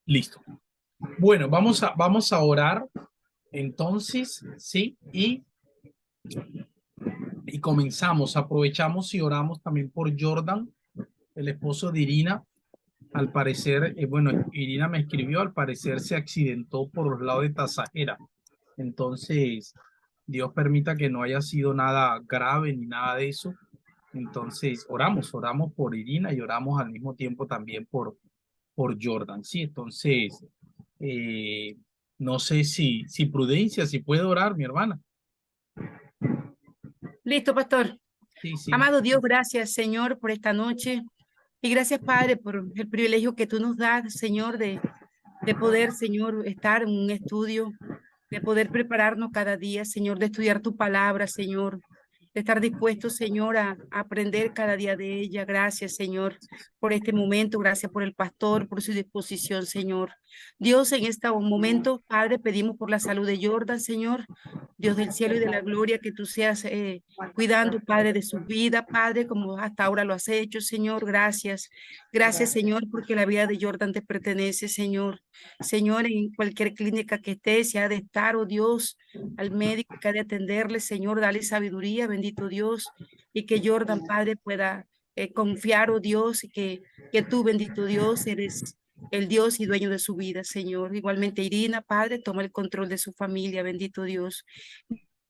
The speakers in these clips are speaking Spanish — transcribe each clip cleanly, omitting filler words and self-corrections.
Listo. Bueno, vamos a orar entonces, ¿sí? Y comenzamos, aprovechamos y oramos también por Jordan, el esposo de Irina. Al parecer, bueno, Irina me escribió, al parecer se accidentó por los lados de Tasajera. Entonces, Dios permita que no haya sido nada grave ni nada de eso. Entonces, oramos por Irina y oramos al mismo tiempo también por Jordan, ¿sí? Entonces, eh, no sé si Prudencia, si puede orar, mi hermana. Listo, pastor. Sí, sí. Amado Dios, gracias, Señor, por esta noche. Y gracias, Padre, por el privilegio que tú nos das, Señor, de poder, Señor, estar en un estudio, de poder prepararnos cada día, Señor, de estudiar tu palabra, Señor, de estar dispuestos, Señor, a aprender cada día de ella. Gracias, Señor, por este momento. Gracias por el pastor, por su disposición, Señor. Dios, en este momento, Padre, pedimos por la salud de Jordan, Señor. Dios del cielo y de la gloria, que tú seas cuidando, Padre, de su vida, Padre, como hasta ahora lo has hecho, Señor. Gracias. Gracias, Señor, porque la vida de Jordan te pertenece, Señor. Señor, en cualquier clínica que esté, si ha de estar, oh Dios, al médico que ha de atenderle, Señor, dale sabiduría, bendito Dios, y que Jordan, Padre, pueda confiar, oh Dios, y que tú, bendito Dios, eres el Dios y dueño de su vida, Señor. Igualmente, Irina, Padre, toma el control de su familia, bendito Dios.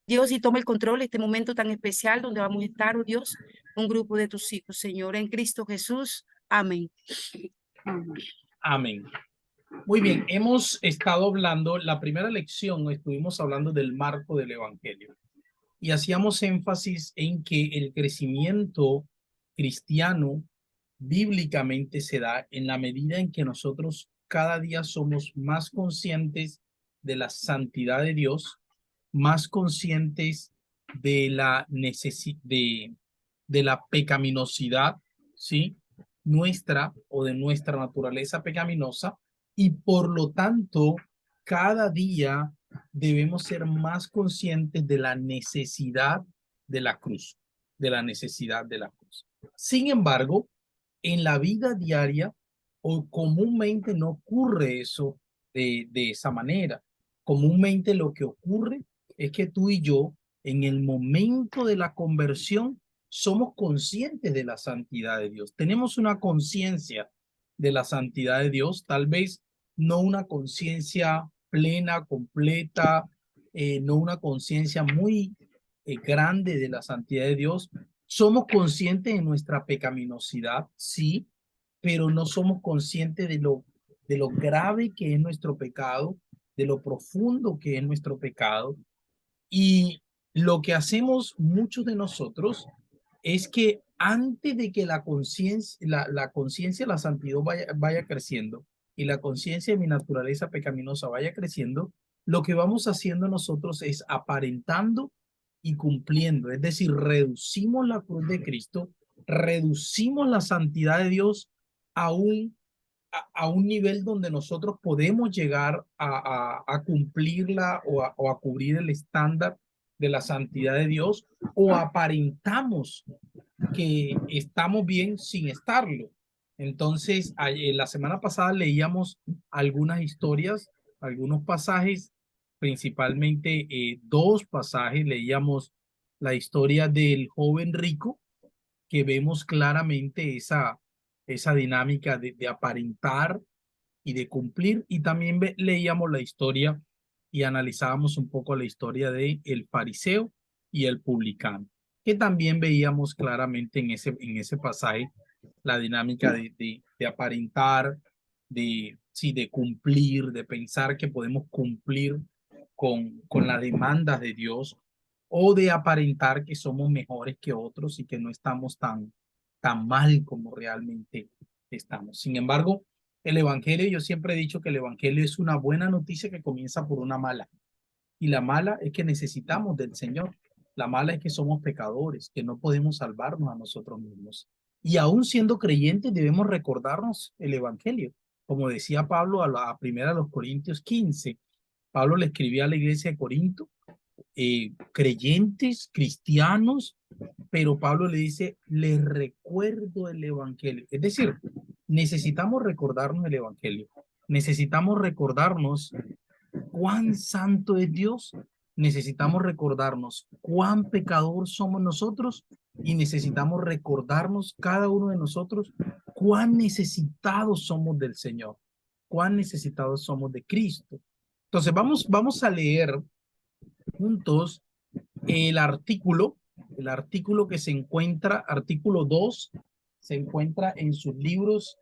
Dios, y toma el control de este momento tan especial donde vamos a estar, oh Dios, un grupo de tus hijos, Señor, en Cristo Jesús. Amén. Amén. Amén. Muy bien, hemos estado hablando, la primera lección estuvimos hablando del marco del Evangelio y hacíamos énfasis en que el crecimiento cristiano bíblicamente se da en la medida en que nosotros cada día somos más conscientes de la santidad de Dios, más conscientes de la de la pecaminosidad, ¿sí? Nuestra o de nuestra naturaleza pecaminosa, y por lo tanto, cada día debemos ser más conscientes de la necesidad de la cruz, de la necesidad de la cruz. Sin embargo, en la vida diaria o comúnmente no ocurre eso de esa manera. Comúnmente lo que ocurre es que tú y yo, en el momento de la conversión, somos conscientes de la santidad de Dios. Tenemos una conciencia de la santidad de Dios, tal vez no una conciencia plena, completa, no una conciencia muy grande de la santidad de Dios. Somos conscientes de nuestra pecaminosidad, sí, pero no somos conscientes de lo grave que es nuestro pecado, de lo profundo que es nuestro pecado. Y lo que hacemos muchos de nosotros es que antes de que la conciencia de la santidad vaya creciendo y la conciencia de mi naturaleza pecaminosa vaya creciendo, lo que vamos haciendo nosotros es aparentando y cumpliendo, es decir, reducimos la cruz de Cristo, reducimos la santidad de Dios a a un nivel donde nosotros podemos llegar a cumplirla o a cubrir el estándar de la santidad de Dios, o aparentamos que estamos bien sin estarlo. Entonces, la semana pasada leíamos algunas historias, algunos pasajes, principalmente dos pasajes. Leíamos la historia del joven rico, que vemos claramente esa dinámica de aparentar y de cumplir. Y también leíamos la historia y analizábamos un poco la historia de el fariseo y el publicano, que también veíamos claramente en ese pasaje la dinámica de aparentar, sí, de cumplir, de pensar que podemos cumplir con las demandas de Dios, o de aparentar que somos mejores que otros y que no estamos tan mal como realmente estamos. Sin embargo, el Evangelio, yo siempre he dicho que el Evangelio es una buena noticia que comienza por una mala. Y la mala es que necesitamos del Señor. La mala es que somos pecadores, que no podemos salvarnos a nosotros mismos. Y aún siendo creyentes debemos recordarnos el Evangelio. Como decía Pablo a primera de los Corintios 15, Pablo le escribía a la iglesia de Corinto, creyentes, cristianos, pero Pablo le dice, les recuerdo el Evangelio. Es decir, necesitamos recordarnos el Evangelio. necesitamos recordarnos cuán santo es Dios, necesitamos recordarnos cuán pecador somos nosotros y necesitamos recordarnos cada uno de nosotros cuán necesitados somos del Señor, cuán necesitados somos de Cristo. Entonces vamos a leer juntos el artículo que se encuentra, artículo 2, se encuentra en sus libros,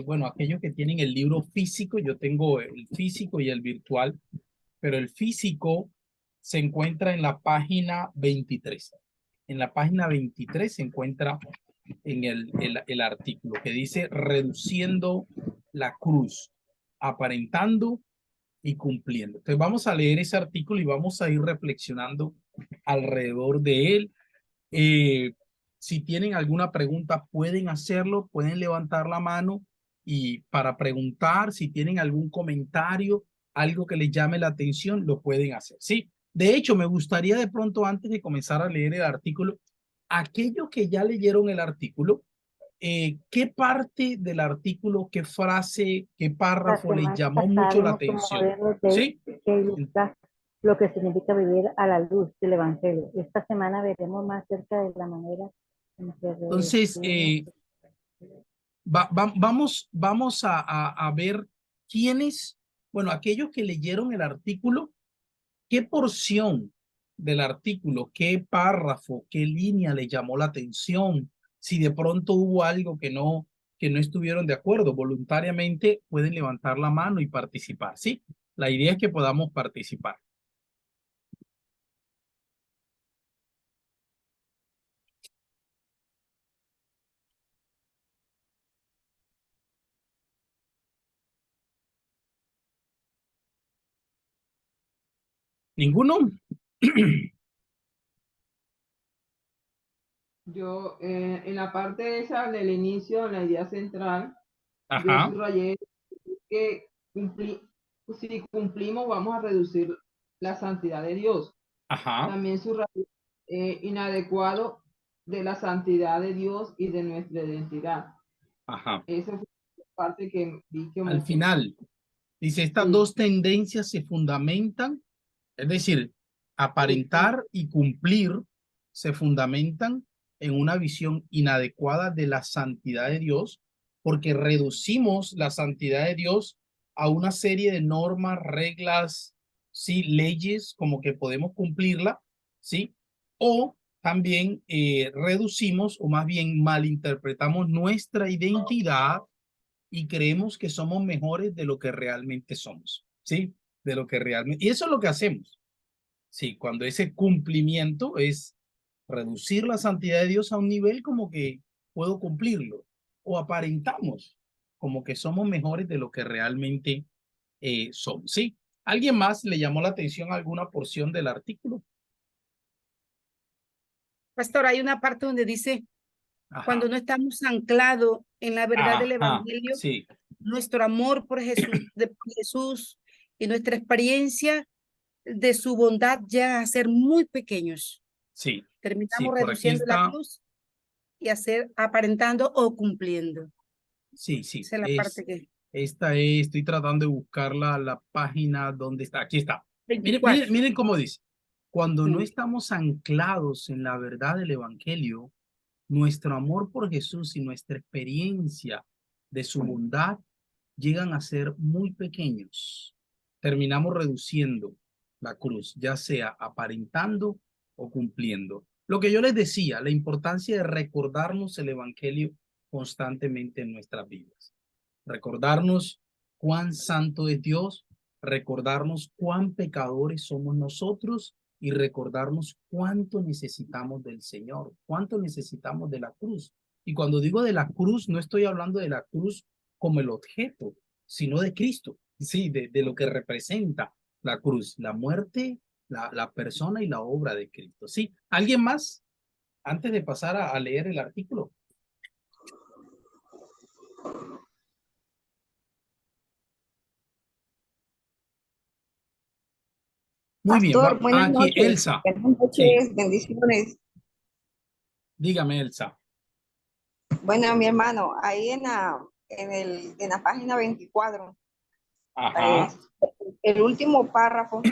bueno, aquellos que tienen el libro físico, yo tengo el físico y el virtual, pero el físico se encuentra en la página 23. En la página 23 se encuentra en el artículo que dice reduciendo la cruz, aparentando y cumpliendo. Entonces vamos a leer ese artículo y vamos a ir reflexionando alrededor de él. Si tienen alguna pregunta, pueden hacerlo, pueden levantar la mano y para preguntar, si tienen algún comentario, algo que les llame la atención, lo pueden hacer. Sí, de hecho, me gustaría de pronto, antes de comenzar a leer el artículo, aquellos que ya leyeron el artículo, ¿qué parte del artículo, qué frase, qué La párrafo les semana llamó pasada mucho la vimos un atención? modelo de ¿Sí? que ilustra lo que significa vivir a la luz del Evangelio. Esta semana veremos más acerca de la manera en que Entonces, reducimos. vamos a ver quiénes, bueno, aquellos que leyeron el artículo, qué porción del artículo, qué párrafo, qué línea le llamó la atención, si de pronto hubo algo que no estuvieron de acuerdo, voluntariamente pueden levantar la mano y participar, ¿sí? La idea es que podamos participar. ¿Ninguno? Yo, en la parte esa del inicio, en la idea central, yo Ajá, subrayé que si cumplimos vamos a reducir la santidad de Dios. ajá, También subrayé inadecuado de la santidad de Dios y de nuestra identidad. ajá. Esa fue la parte que vi Al como que final, dice, estas sí, dos tendencias se fundamentan. Es decir, sí, sí, aparentar y cumplir se fundamentan en una visión inadecuada de la santidad de Dios, porque reducimos la santidad de Dios a una serie de normas, reglas, sí, leyes, como que podemos cumplirla, sí, o también reducimos o más bien malinterpretamos nuestra identidad y creemos que somos mejores de lo que realmente somos, sí, de lo que realmente, y eso es lo que hacemos. Sí, cuando ese cumplimiento es reducir la santidad de Dios a un nivel como que puedo cumplirlo o aparentamos como que somos mejores de lo que realmente somos. ¿Sí? ¿Alguien más le llamó la atención a alguna porción del artículo? Pastor, hay una parte donde dice, Ajá, cuando no estamos anclados en la verdad del ajá, Evangelio, sí, nuestro amor por Jesús, de Jesús y nuestra experiencia de su bondad ya a ser muy pequeños. sí, sí, Terminamos por aquí reduciendo la está, cruz y hacer aparentando o cumpliendo. sí, sí, Esa es la parte que esta es, estoy tratando de buscar la página donde está, aquí está. Miren, miren, 24. miren cómo dice, cuando no Mm. estamos anclados en la verdad del Evangelio, nuestro amor por Jesús y nuestra experiencia de su bondad llegan a ser muy pequeños. Terminamos reduciendo la cruz, ya sea aparentando o cumpliendo. Lo que yo les decía, la importancia de recordarnos el Evangelio constantemente en nuestras vidas. Recordarnos cuán santo es Dios, recordarnos cuán pecadores somos nosotros y recordarnos cuánto necesitamos del Señor, cuánto necesitamos de la cruz. Y cuando digo de la cruz, no estoy hablando de la cruz como el objeto, sino de Cristo, sí, de lo que representa la cruz, la muerte, la persona y la obra de Cristo. Sí, ¿alguien más? Antes de pasar a leer el artículo. Muy bien, Pastor, buenas aquí noches. Elsa. Buenas Sí, noches, bendiciones. dígame Elsa. Bueno, mi hermano, ahí en la página 24 Ajá, el último párrafo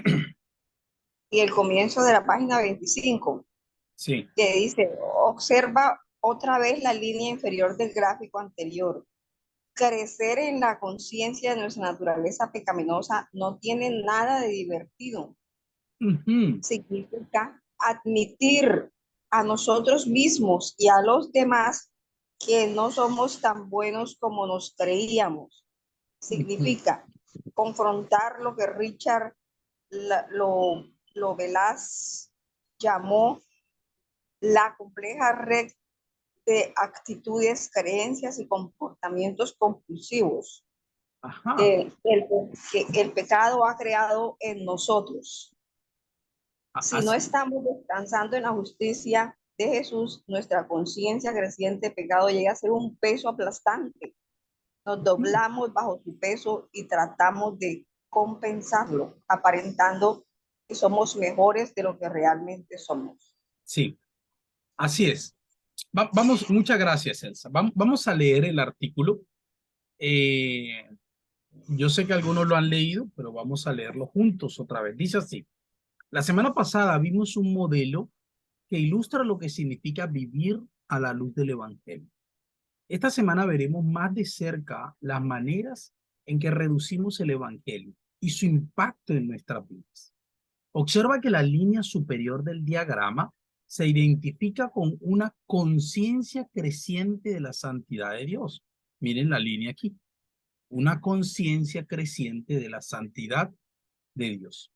y el comienzo de la página 25, sí. que dice, observa otra vez la línea inferior del gráfico anterior. Crecer en la conciencia de nuestra naturaleza pecaminosa no tiene nada de divertido. Ujú, Significa admitir a nosotros mismos y a los demás que no somos tan buenos como nos creíamos. ujú. Significa confrontar lo que Richard lo Velaz llamó la compleja red de actitudes, creencias y comportamientos compulsivos Ajá. que el pecado ha creado en nosotros. Si no Así. estamos descansando en la justicia de Jesús, nuestra conciencia creciente de pecado llega a ser un peso aplastante. Nos doblamos bajo su peso y tratamos de compensarlo, aparentando que somos mejores de lo que realmente somos. Sí, así es. Vamos, muchas gracias, Elsa. Vamos a leer el artículo. Eh, yo sé que algunos lo han leído, pero vamos a leerlo juntos otra vez. Dice así. La semana pasada vimos un modelo que ilustra lo que significa vivir a la luz del Evangelio. Esta semana veremos más de cerca las maneras en que reducimos el Evangelio y su impacto en nuestras vidas. Observa que la línea superior del diagrama se identifica con una conciencia creciente de la santidad de Dios. Miren la línea aquí. Una conciencia creciente de la santidad de Dios.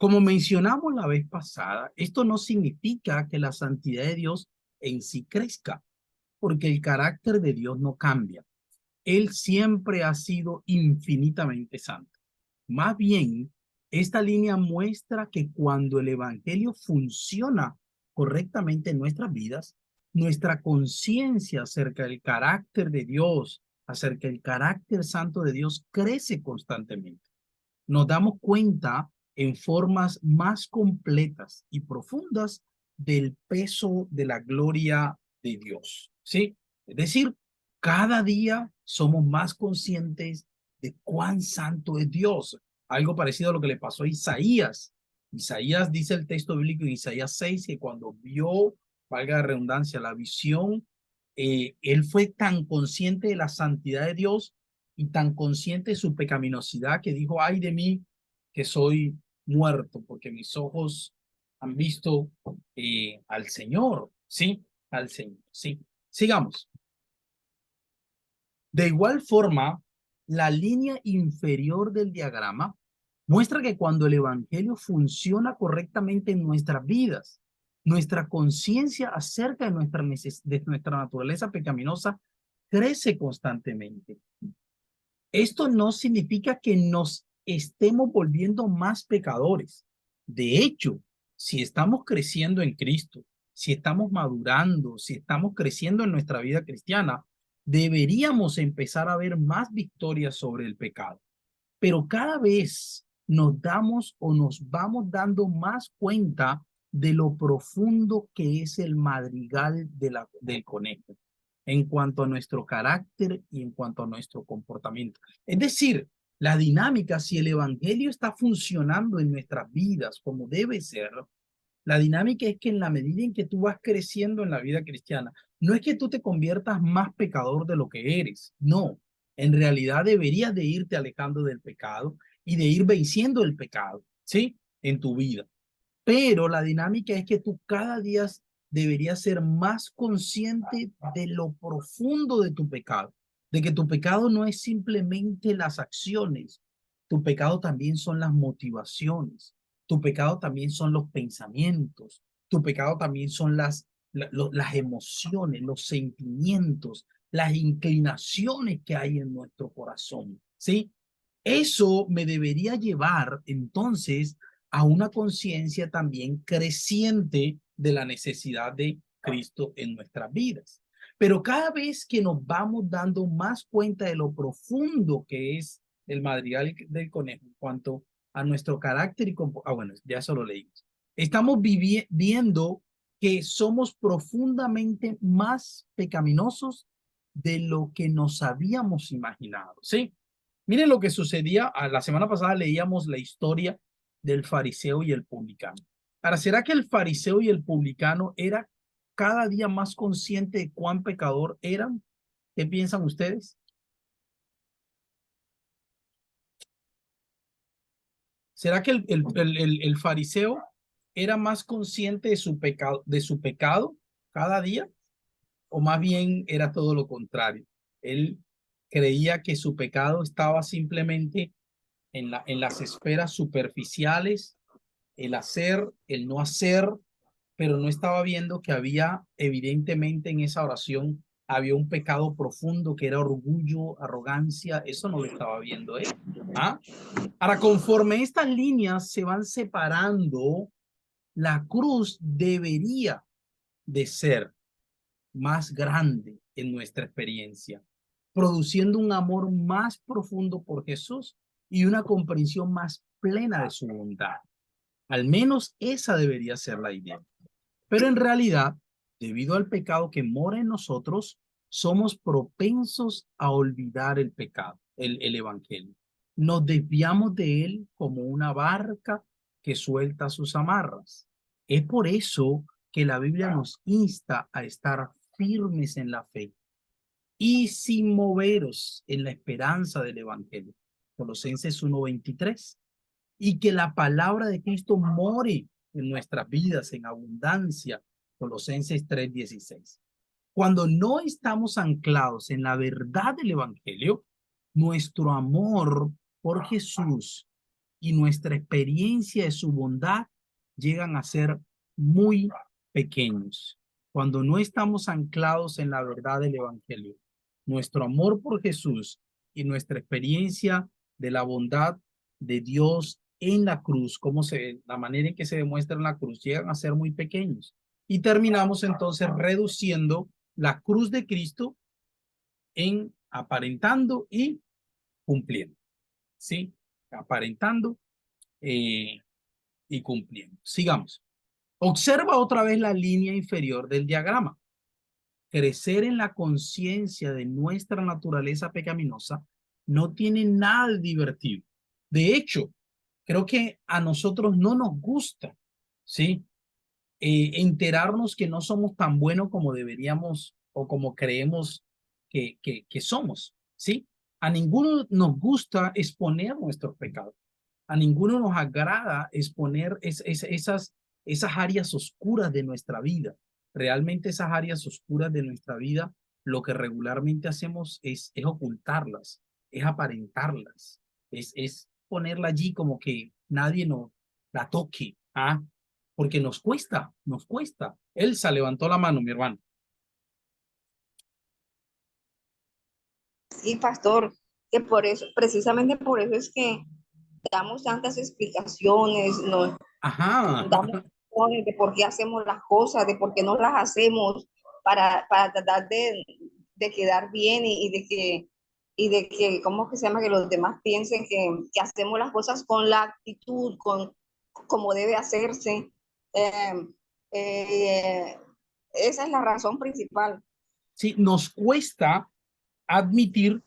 Como mencionamos la vez pasada, esto no significa que la santidad de Dios en sí crezca, porque el carácter de Dios no cambia. Él siempre ha sido infinitamente santo. Más bien, esta línea muestra que cuando el evangelio funciona correctamente en nuestras vidas, nuestra conciencia acerca del carácter de Dios, acerca del carácter santo de Dios, crece constantemente. Nos damos cuenta en formas más completas y profundas del peso de la gloria de Dios, ¿sí? Es decir, cada día somos más conscientes de cuán santo es Dios. Algo parecido a lo que le pasó a Isaías. Isaías dice el texto bíblico en Isaías 6 que cuando vio, valga la redundancia, la visión, él fue tan consciente de la santidad de Dios y tan consciente de su pecaminosidad que dijo, ay de mí, que soy muerto, porque mis ojos han visto al Señor, ¿sí? Al Señor, ¿sí? Sigamos. De igual forma, la línea inferior del diagrama muestra que cuando el evangelio funciona correctamente en nuestras vidas, nuestra conciencia acerca de nuestra naturaleza pecaminosa crece constantemente. Esto no significa que nos estemos volviendo más pecadores. De hecho, si estamos creciendo en Cristo, si estamos madurando, si estamos creciendo en nuestra vida cristiana, deberíamos empezar a ver más victorias sobre el pecado. Pero cada vez nos damos o nos vamos dando más cuenta de lo profundo que es el madrigal del conejo en cuanto a nuestro carácter y en cuanto a nuestro comportamiento. Es decir, la dinámica, si el evangelio está funcionando en nuestras vidas como debe ser, la dinámica es que en la medida en que tú vas creciendo en la vida cristiana, no es que tú te conviertas más pecador de lo que eres, no. En realidad deberías de irte alejando del pecado y de ir venciendo el pecado, ¿sí? En tu vida. Pero la dinámica es que tú cada día deberías ser más consciente de lo profundo de tu pecado, de que tu pecado no es simplemente las acciones, tu pecado también son las motivaciones, tu pecado también son los pensamientos, tu pecado también son las emociones, los sentimientos, las inclinaciones que hay en nuestro corazón, ¿sí? Eso me debería llevar entonces a una conciencia también creciente de la necesidad de Cristo en nuestras vidas. Pero cada vez que nos vamos dando más cuenta de lo profundo que es el madrigal del conejo en cuanto a nuestro carácter y bueno, ya eso lo leímos. Estamos viendo que somos profundamente más pecaminosos de lo que nos habíamos imaginado, ¿sí? Miren lo que sucedía, la semana pasada leíamos la historia del fariseo y el publicano. Ahora, ¿será que el fariseo y el publicano era cada día más consciente de cuán pecador eran? ¿Qué piensan ustedes? ¿Será que el fariseo era más consciente de su pecado cada día? ¿O más bien era todo lo contrario? Él creía que su pecado estaba simplemente en las esferas superficiales, el hacer, el no hacer, pero no estaba viendo que había evidentemente en esa oración, había un pecado profundo que era orgullo, arrogancia, eso no lo estaba viendo él. ¿Ah? Ahora, conforme estas líneas se van separando, la cruz debería de ser más grande en nuestra experiencia, produciendo un amor más profundo por Jesús y una comprensión más plena de su bondad. Al menos esa debería ser la idea. Pero en realidad, debido al pecado que mora en nosotros, somos propensos a olvidar el pecado, el evangelio. Nos desviamos de él como una barca que suelta sus amarras. Es por eso que la Biblia nos insta a estar firmes en la fe y sin moveros en la esperanza del evangelio. Colosenses 1:23. Y que la palabra de Cristo more en nuestras vidas en abundancia. Colosenses 3:16. Cuando no estamos anclados en la verdad del evangelio, nuestro amor por Jesús y nuestra experiencia de su bondad llegan a ser muy pequeños. Cuando no estamos anclados en la verdad del evangelio, nuestro amor por Jesús y nuestra experiencia de la bondad de Dios en la cruz, la manera en que se demuestra en la cruz, llegan a ser muy pequeños. Y terminamos entonces reduciendo la cruz de Cristo en aparentando y cumpliendo. ¿Sí? Aparentando y cumpliendo. Sigamos. Observa otra vez la línea inferior del diagrama. Crecer en la conciencia de nuestra naturaleza pecaminosa no tiene nada de divertido. De hecho, creo que a nosotros no nos gusta, ¿sí? Enterarnos que no somos tan buenos como deberíamos o como creemos que somos, ¿sí? A ninguno nos gusta exponer nuestros pecados. A ninguno nos agrada exponer esas áreas oscuras de nuestra vida. Realmente esas áreas oscuras de nuestra vida, lo que regularmente hacemos es ocultarlas, es aparentarlas, es ponerla allí como que nadie nos la toque, ¿ah? Porque nos cuesta, nos cuesta. Elsa levantó la mano, mi hermano. Sí, pastor, que por eso, precisamente por eso es que damos tantas explicaciones, nos Ajá. damos razones de por qué hacemos las cosas, de por qué no las hacemos, para tratar de quedar bien y de que, ¿cómo que se llama? Que los demás piensen que hacemos las cosas con la actitud, como debe hacerse. Eh, eh, Esa es la razón principal. Sí, nos cuesta admitir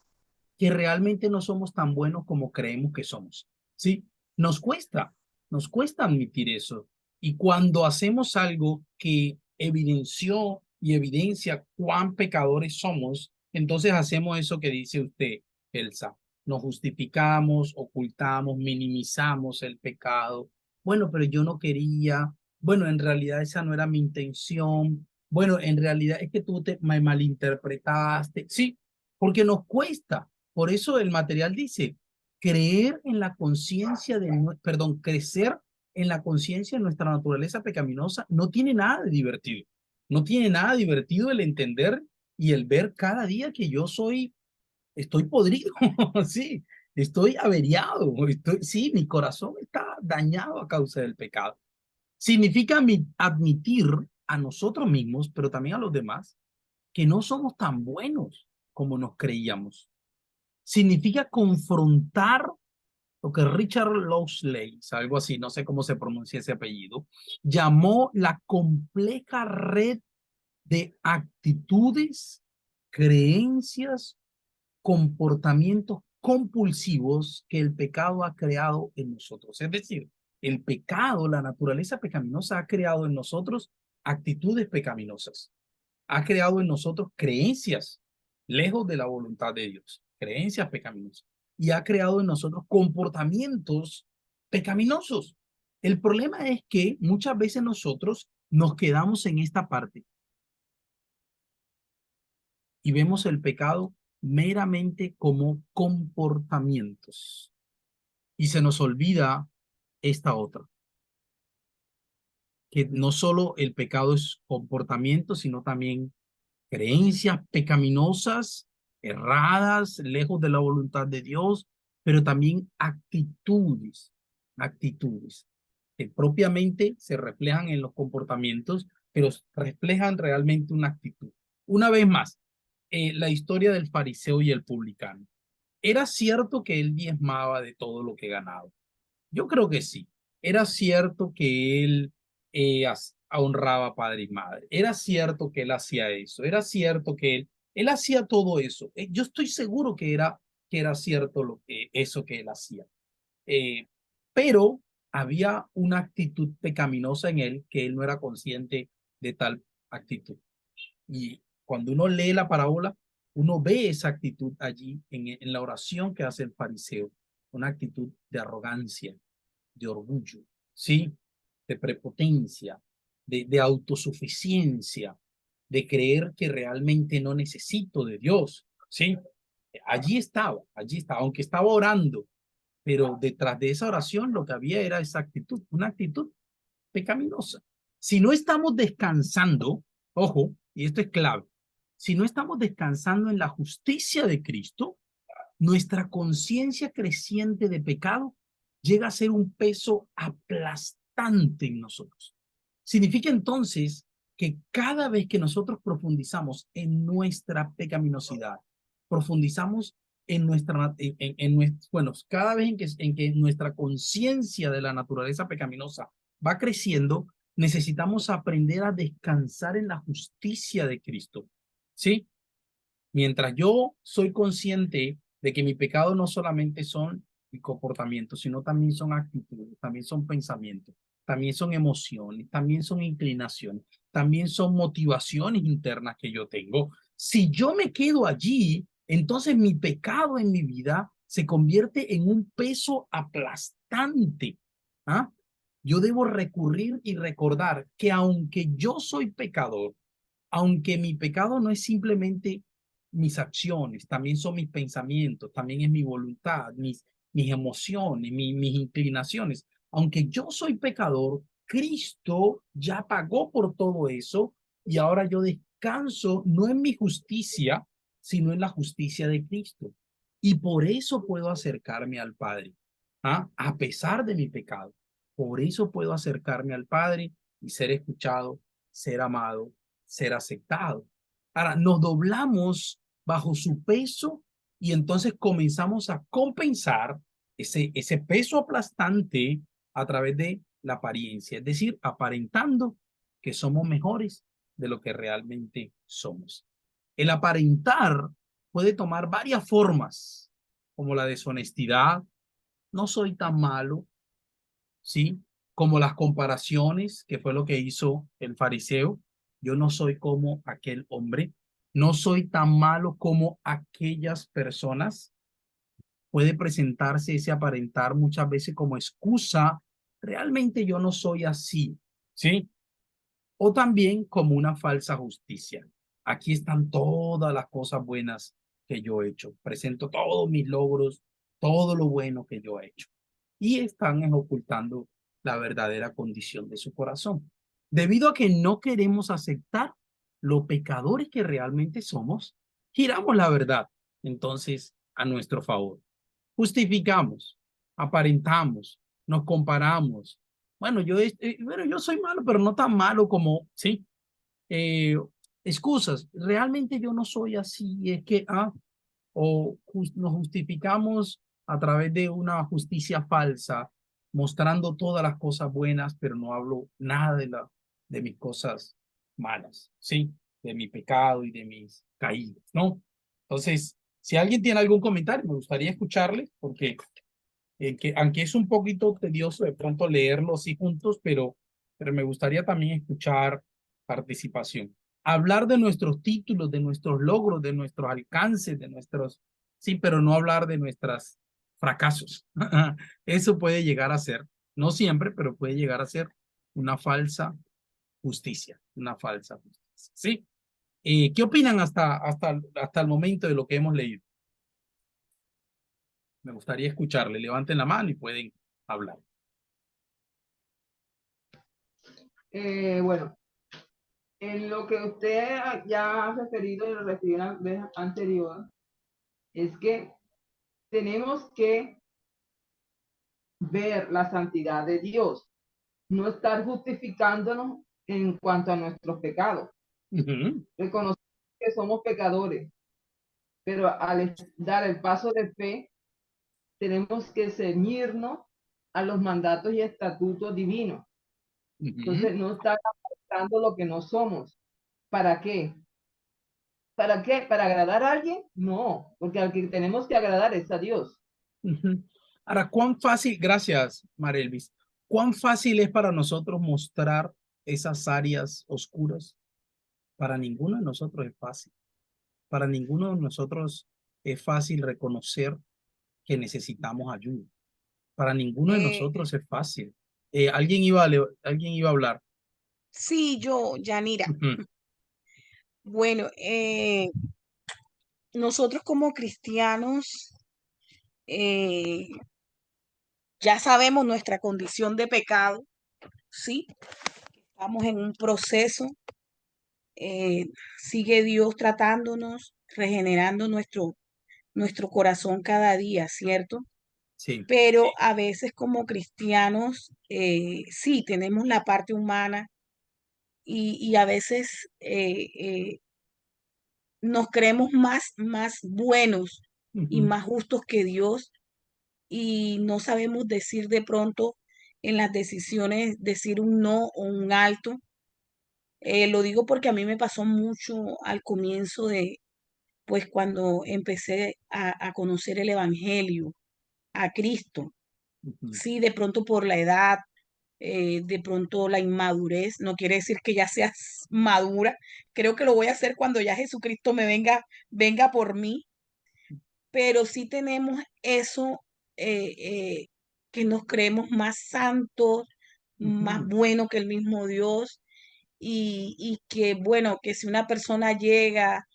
que realmente no somos tan buenos como creemos que somos. Sí, nos cuesta admitir eso. Y cuando hacemos algo que evidenció y evidencia cuán pecadores somos, entonces hacemos eso que dice usted, Elsa. Nos justificamos, ocultamos, minimizamos el pecado. Bueno, pero yo no quería. Bueno, en realidad esa no era mi intención. Bueno, en realidad es que tú me malinterpretaste. Sí, porque nos cuesta. Por eso el material dice, creer en la conciencia crecer en la conciencia de nuestra naturaleza pecaminosa no tiene nada de divertido. No tiene nada divertido el entender y el ver cada día que yo estoy podrido, sí, estoy averiado, sí, mi corazón está dañado a causa del pecado. Significa admitir a nosotros mismos, pero también a los demás, que no somos tan buenos como nos creíamos. Significa confrontar lo que Richard Lowesley, algo así, no sé cómo se pronuncia ese apellido, llamó la compleja red de actitudes, creencias, comportamientos compulsivos que el pecado ha creado en nosotros. Es decir, el pecado, la naturaleza pecaminosa ha creado en nosotros actitudes pecaminosas, ha creado en nosotros creencias lejos de la voluntad de Dios, creencias pecaminosas, y ha creado en nosotros comportamientos pecaminosos. El problema es que muchas veces nosotros nos quedamos en esta parte y vemos el pecado meramente como comportamientos y se nos olvida esta otra, que no solo el pecado es comportamiento, sino también creencias pecaminosas, erradas, lejos de la voluntad de Dios, pero también actitudes que propiamente se reflejan en los comportamientos, pero reflejan realmente una actitud. Una vez más, la historia del fariseo y el publicano. ¿Era cierto que él diezmaba de todo lo que ganaba? Yo creo que sí. Era cierto que él honraba a padre y madre. Era cierto que él hacía eso. Era cierto que él hacía todo eso. Yo estoy seguro que era cierto eso que él hacía. Pero había una actitud pecaminosa en él que él no era consciente de tal actitud. Y cuando uno lee la parábola, uno ve esa actitud allí en la oración que hace el fariseo, una actitud de arrogancia, de orgullo, ¿sí? De prepotencia, de autosuficiencia, de creer que realmente no necesito de Dios, ¿sí? Allí estaba, aunque estaba orando, pero detrás de esa oración lo que había era esa actitud, una actitud pecaminosa. Si no estamos descansando, ojo, y esto es clave, si no estamos descansando en la justicia de Cristo, nuestra conciencia creciente de pecado llega a ser un peso aplastante en nosotros. Significa entonces que cada vez que nosotros profundizamos en nuestra pecaminosidad, profundizamos en bueno, cada vez en que nuestra conciencia de la naturaleza pecaminosa va creciendo, necesitamos aprender a descansar en la justicia de Cristo. ¿Sí? Mientras yo soy consciente de que mi pecado no solamente son mi comportamiento, sino también son actitudes, también son pensamientos, también son emociones, también son inclinaciones, también son motivaciones internas que yo tengo. Si yo me quedo allí, entonces mi pecado en mi vida se convierte en un peso aplastante. ¿Ah? Yo debo recurrir y recordar que aunque yo soy pecador, aunque mi pecado no es simplemente mis acciones, también son mis pensamientos, también es mi voluntad, mis emociones, mis inclinaciones. Aunque yo soy pecador, Cristo ya pagó por todo eso y ahora yo descanso no en mi justicia, sino en la justicia de Cristo. Y por eso puedo acercarme al Padre, ¿ah? A pesar de mi pecado. Por eso puedo acercarme al Padre y ser escuchado, ser amado, ser aceptado. Ahora, nos doblamos bajo su peso y entonces comenzamos a compensar ese peso aplastante a través de la apariencia, es decir, aparentando que somos mejores de lo que realmente somos. El aparentar puede tomar varias formas, como la deshonestidad, no soy tan malo, ¿sí? Como las comparaciones, que fue lo que hizo el fariseo. Yo no soy como aquel hombre, no soy tan malo como aquellas personas. Puede presentarse ese aparentar muchas veces como excusa. Realmente yo no soy así, ¿sí? O también como una falsa justicia. Aquí están todas las cosas buenas que yo he hecho. Presento todos mis logros, todo lo bueno que yo he hecho. Y están ocultando la verdadera condición de su corazón. Debido a que no queremos aceptar lo pecadores que realmente somos, giramos la verdad entonces a nuestro favor. Justificamos, aparentamos, nos comparamos. Bueno, yo soy malo, pero no tan malo como, ¿sí? Eh, excusas, realmente yo no soy así, es que, nos justificamos a través de una justicia falsa, mostrando todas las cosas buenas, pero no hablo nada de mis cosas malas, ¿sí? De mi pecado y de mis caídas, ¿no? Entonces, Si alguien tiene algún comentario, me gustaría escucarle, porque aunque es un poquito tedioso de pronto leerlo así juntos, pero me gustaría también escuchar participación. Hablar de nuestros títulos, de nuestros logros, de nuestros alcances, de nuestros... Sí, pero no hablar de nuestros fracasos. Eso puede llegar a ser, no siempre, pero puede llegar a ser una falsa justicia, una falsa justicia. ¿Sí? ¿Qué opinan hasta el momento de lo que hemos leído? Me gustaría escucharle. Levanten la mano y pueden hablar. Bueno, en lo que usted ya ha referido y lo refirió la vez anterior, es que tenemos que ver la santidad de Dios, no estar justificándonos en cuanto a nuestros pecados. Reconocer que somos pecadores, pero al dar el paso de fe, tenemos que ceñirnos a los mandatos y estatutos divinos. Entonces, no estar aparentando lo que no somos. ¿Para qué? ¿Para qué? ¿Para agradar a alguien? No, porque al que tenemos que agradar es a Dios. Ahora, ¿cuán fácil, gracias, Marelvis, cuán fácil es para nosotros mostrar esas áreas oscuras? Para ninguno de nosotros es fácil. Para ninguno de nosotros es fácil reconocer que necesitamos ayuda. Para ninguno de nosotros es fácil. Alguien iba a hablar. Sí, yo, Yanira. Bueno, nosotros como cristianos eh, ya sabemos nuestra condición de pecado, ¿sí? Estamos en un proceso, sigue Dios tratándonos, regenerando nuestro corazón cada día, ¿cierto? Sí. Pero a veces como cristianos, sí, tenemos la parte humana y a veces nos creemos más buenos y más justos que Dios y no sabemos decir de pronto en las decisiones, decir un no o un alto. Lo digo porque a mí me pasó mucho al comienzo pues cuando empecé a conocer el Evangelio, a Cristo. Sí, de pronto por la edad, de pronto la inmadurez, no quiere decir que ya seas madura. Creo que lo voy a hacer cuando ya Jesucristo venga por mí, pero sí tenemos eso eh, eh, que nos creemos más santos, más buenos que el mismo Dios y que bueno, que si una persona llega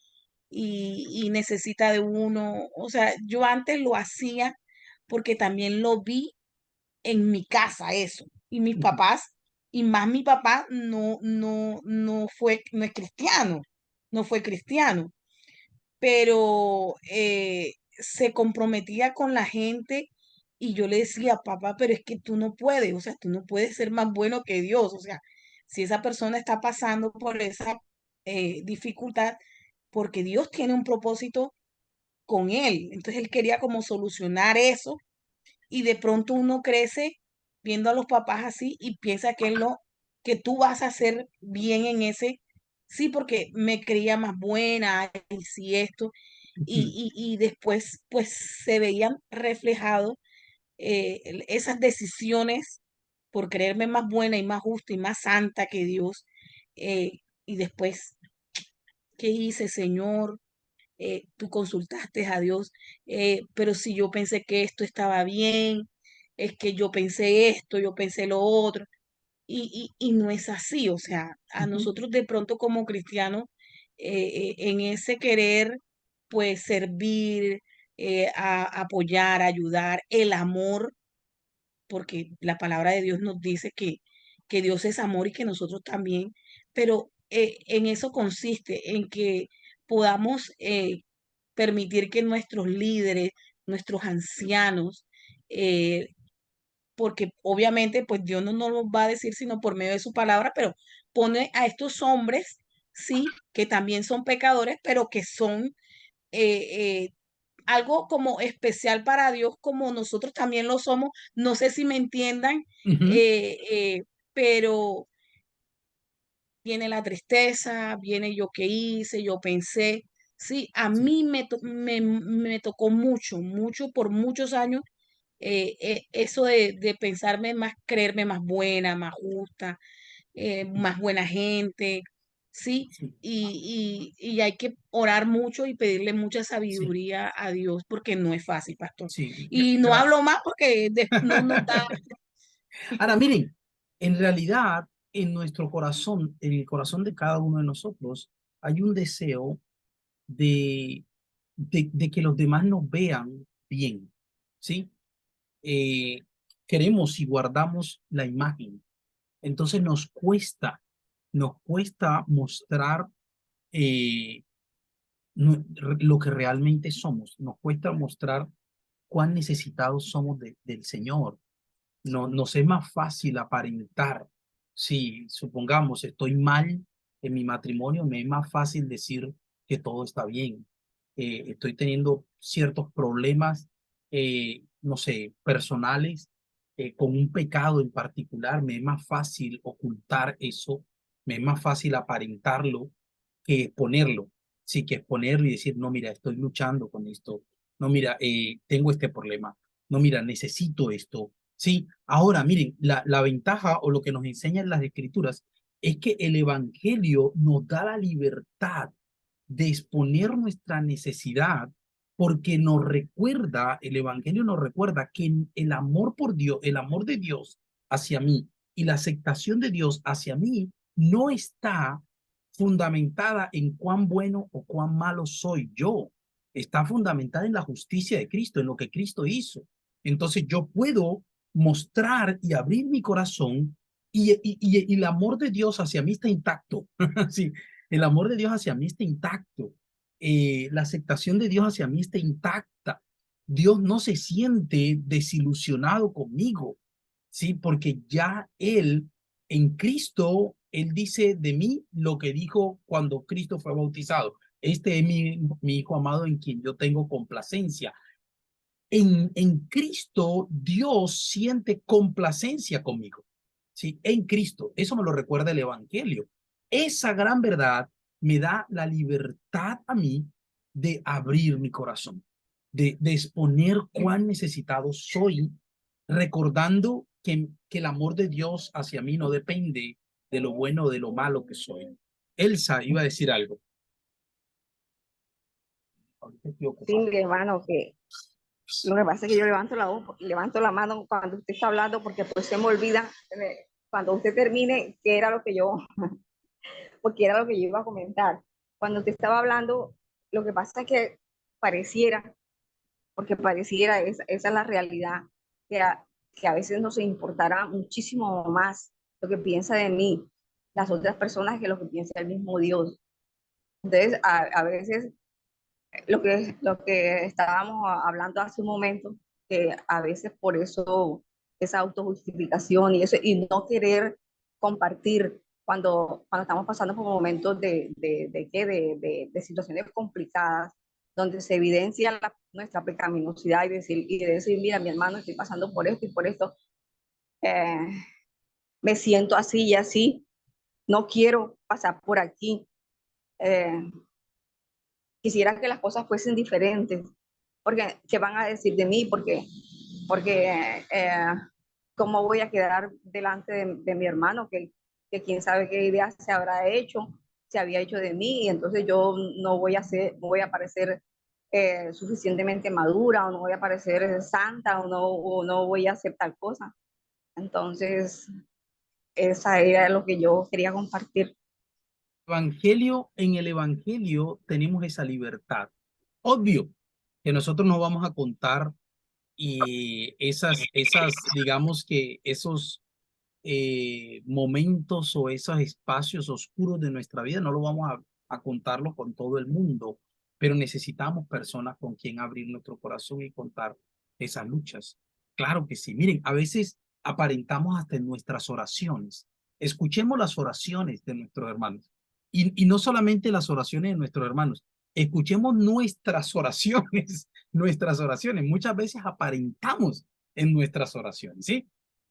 y necesita de uno, o sea, yo antes lo hacía porque también lo vi en mi casa eso, y mis papás, y más mi papá no es cristiano, no fue cristiano pero se comprometía con la gente y yo le decía, papá, pero es que tú no puedes, o sea, tú no puedes ser más bueno que Dios, o sea, si esa persona está pasando por esa dificultad, porque Dios tiene un propósito con él, entonces él quería como solucionar eso y de pronto uno crece viendo a los papás así y piensa que tú vas a hacer bien en ese, sí, porque me creía más buena y si esto, y después pues se veían reflejados esas decisiones por creerme más buena y más justa y más santa que Dios. Y después, ¿qué hice, Señor? Tú consultaste a Dios, pero si yo pensé que esto estaba bien, es que yo pensé esto, yo pensé lo otro, y no es así, o sea, a nosotros de pronto como cristianos, en ese querer, pues servir, apoyar, ayudar, el amor, porque la palabra de Dios nos dice que Dios es amor y que nosotros también, pero en eso consiste, en que podamos permitir que nuestros líderes, nuestros ancianos, porque obviamente pues Dios no nos lo va a decir sino por medio de su palabra, pero pone a estos hombres, sí, que también son pecadores, pero que son eh, algo como especial para Dios, como nosotros también lo somos. No sé si me entiendan, eh, eh, pero viene la tristeza, viene yo qué hice, yo pensé. Sí, a mí me tocó mucho, mucho, por muchos años, eso de pensarme más, creerme más buena, más justa, más buena gente, ¿sí? Sí, Y hay que orar mucho y pedirle mucha sí, sabiduría a Dios porque no es fácil, pastor. sí. Y no hablo más porque no nos da. Ahora, miren, en realidad, en nuestro corazón, en el corazón de cada uno de nosotros, hay un deseo de que los demás nos vean bien, ¿sí? Eh, Queremos y guardamos la imagen. Entonces nos cuesta mostrar eh, lo que realmente somos, nos cuesta mostrar cuán necesitados somos del Señor. No, nos es más fácil aparentar. Si supongamos estoy mal en mi matrimonio, me es más fácil decir que todo está bien. Estoy teniendo ciertos problemas, no sé, personales, con un pecado en particular, me es más fácil ocultar eso, me es más fácil aparentarlo que exponerlo. Sí, que exponerlo y decir, no, mira, estoy luchando con esto. No, mira, tengo este problema. No, mira, necesito esto. Sí, ahora miren, la ventaja o lo que nos enseñan las escrituras es que el evangelio nos da la libertad de exponer nuestra necesidad porque nos recuerda, el evangelio nos recuerda que el amor por Dios, el amor de Dios hacia mí y la aceptación de Dios hacia mí no está fundamentada en cuán bueno o cuán malo soy yo. Está fundamentada en la justicia de Cristo, en lo que Cristo hizo. Entonces yo puedo mostrar y abrir mi corazón y el amor de Dios hacia mí está intacto. Sí, el amor de Dios hacia mí está intacto. La aceptación de Dios hacia mí está intacta. Dios no se siente desilusionado conmigo, ¿sí? Porque ya Él, en Cristo, Él dice de mí lo que dijo cuando Cristo fue bautizado. Este es mi Hijo amado en quien yo tengo complacencia. En Cristo, Dios siente complacencia conmigo. ¿Sí? En Cristo. Eso me lo recuerda el Evangelio. Esa gran verdad me da la libertad a mí de abrir mi corazón, de exponer cuán necesitado soy, recordando que el amor de Dios hacia mí no depende de lo bueno o de lo malo que soy. Elsa iba a decir algo. Ahorita estoy Sí, ocupado. mi hermano, que lo que pasa es que yo levanto la mano cuando usted está hablando porque pues se me olvida cuando usted termine qué era lo que yo, porque era lo que yo iba a comentar. Cuando usted estaba hablando, lo que pasa es que pareciera, porque pareciera, esa es la realidad, que a veces nos importará muchísimo más lo que piensa de mí las otras personas que lo que piensa el mismo Dios. Entonces, a veces lo que estábamos hablando hace un momento, que a veces por eso esa autojustificación y eso, y no querer compartir cuando estamos pasando por momentos de situaciones complicadas, donde se evidencia nuestra pecaminosidad y de decir, mira, mi hermano, estoy pasando por esto y por esto, eh, me siento así y así, no quiero pasar por aquí. Eh, Quisiera que las cosas fuesen diferentes, porque ¿qué van a decir de mí? Porque ¿cómo voy a quedar delante de mi hermano? Que quién sabe qué idea se habrá hecho, se había hecho de mí, y entonces yo no voy a parecer suficientemente madura, o no voy a parecer santa, o no voy a hacer tal cosa. Entonces, esa era lo que yo quería compartir. Evangelio, en el Evangelio tenemos esa libertad. Obvio que nosotros no vamos a contar y digamos que esos momentos o esos espacios oscuros de nuestra vida no lo vamos a contarlo con todo el mundo, pero necesitamos personas con quien abrir nuestro corazón y contar esas luchas. Claro que sí. Miren, a veces aparentamos hasta en nuestras oraciones. Escuchemos las oraciones de nuestros hermanos y no solamente las oraciones de nuestros hermanos. Escuchemos nuestras oraciones, nuestras oraciones. Muchas veces aparentamos en nuestras oraciones, ¿sí?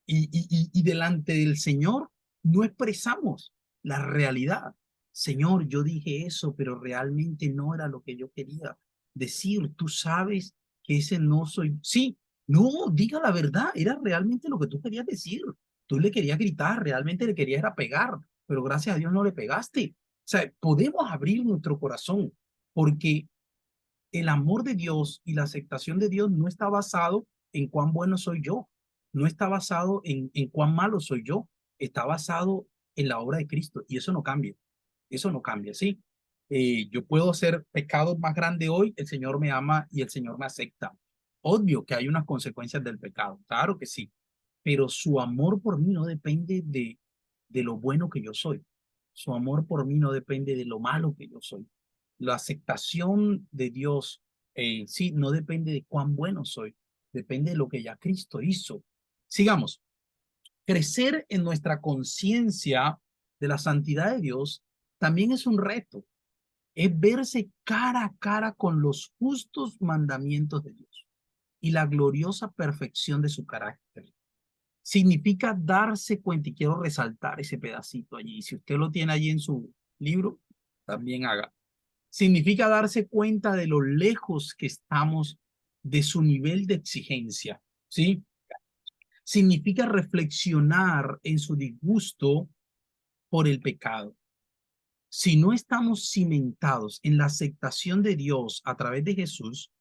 Y delante del Señor no expresamos la realidad, Señor, yo dije eso, pero realmente no era lo que yo quería decir. Tú sabes que ese no soy. Sí, no, diga la verdad, era realmente lo que tú querías decir. Tú le querías gritar, realmente le querías era pegar, pero gracias a Dios no le pegaste. O sea, podemos abrir nuestro corazón porque el amor de Dios y la aceptación de Dios no está basado en cuán bueno soy yo, no está basado en cuán malo soy yo, está basado en la obra de Cristo y eso no cambia, ¿sí? Yo puedo hacer pecados más grandes hoy, el Señor me ama y el Señor me acepta. Obvio que hay unas consecuencias del pecado, claro que sí, pero su amor por mí no depende de lo bueno que yo soy. Su amor por mí no depende de lo malo que yo soy. La aceptación de Dios, sí, no depende de cuán bueno soy, depende de lo que ya Cristo hizo. Sigamos. Crecer en nuestra conciencia de la santidad de Dios también es un reto. Es verse cara a cara con los justos mandamientos de Dios y la gloriosa perfección de su carácter. Significa darse cuenta, y quiero resaltar ese pedacito allí. Si usted lo tiene allí en su libro, también haga. Significa darse cuenta de lo lejos que estamos de su nivel de exigencia, ¿sí? Significa reflexionar en su disgusto por el pecado. Si no estamos cimentados en la aceptación de Dios a través de Jesús,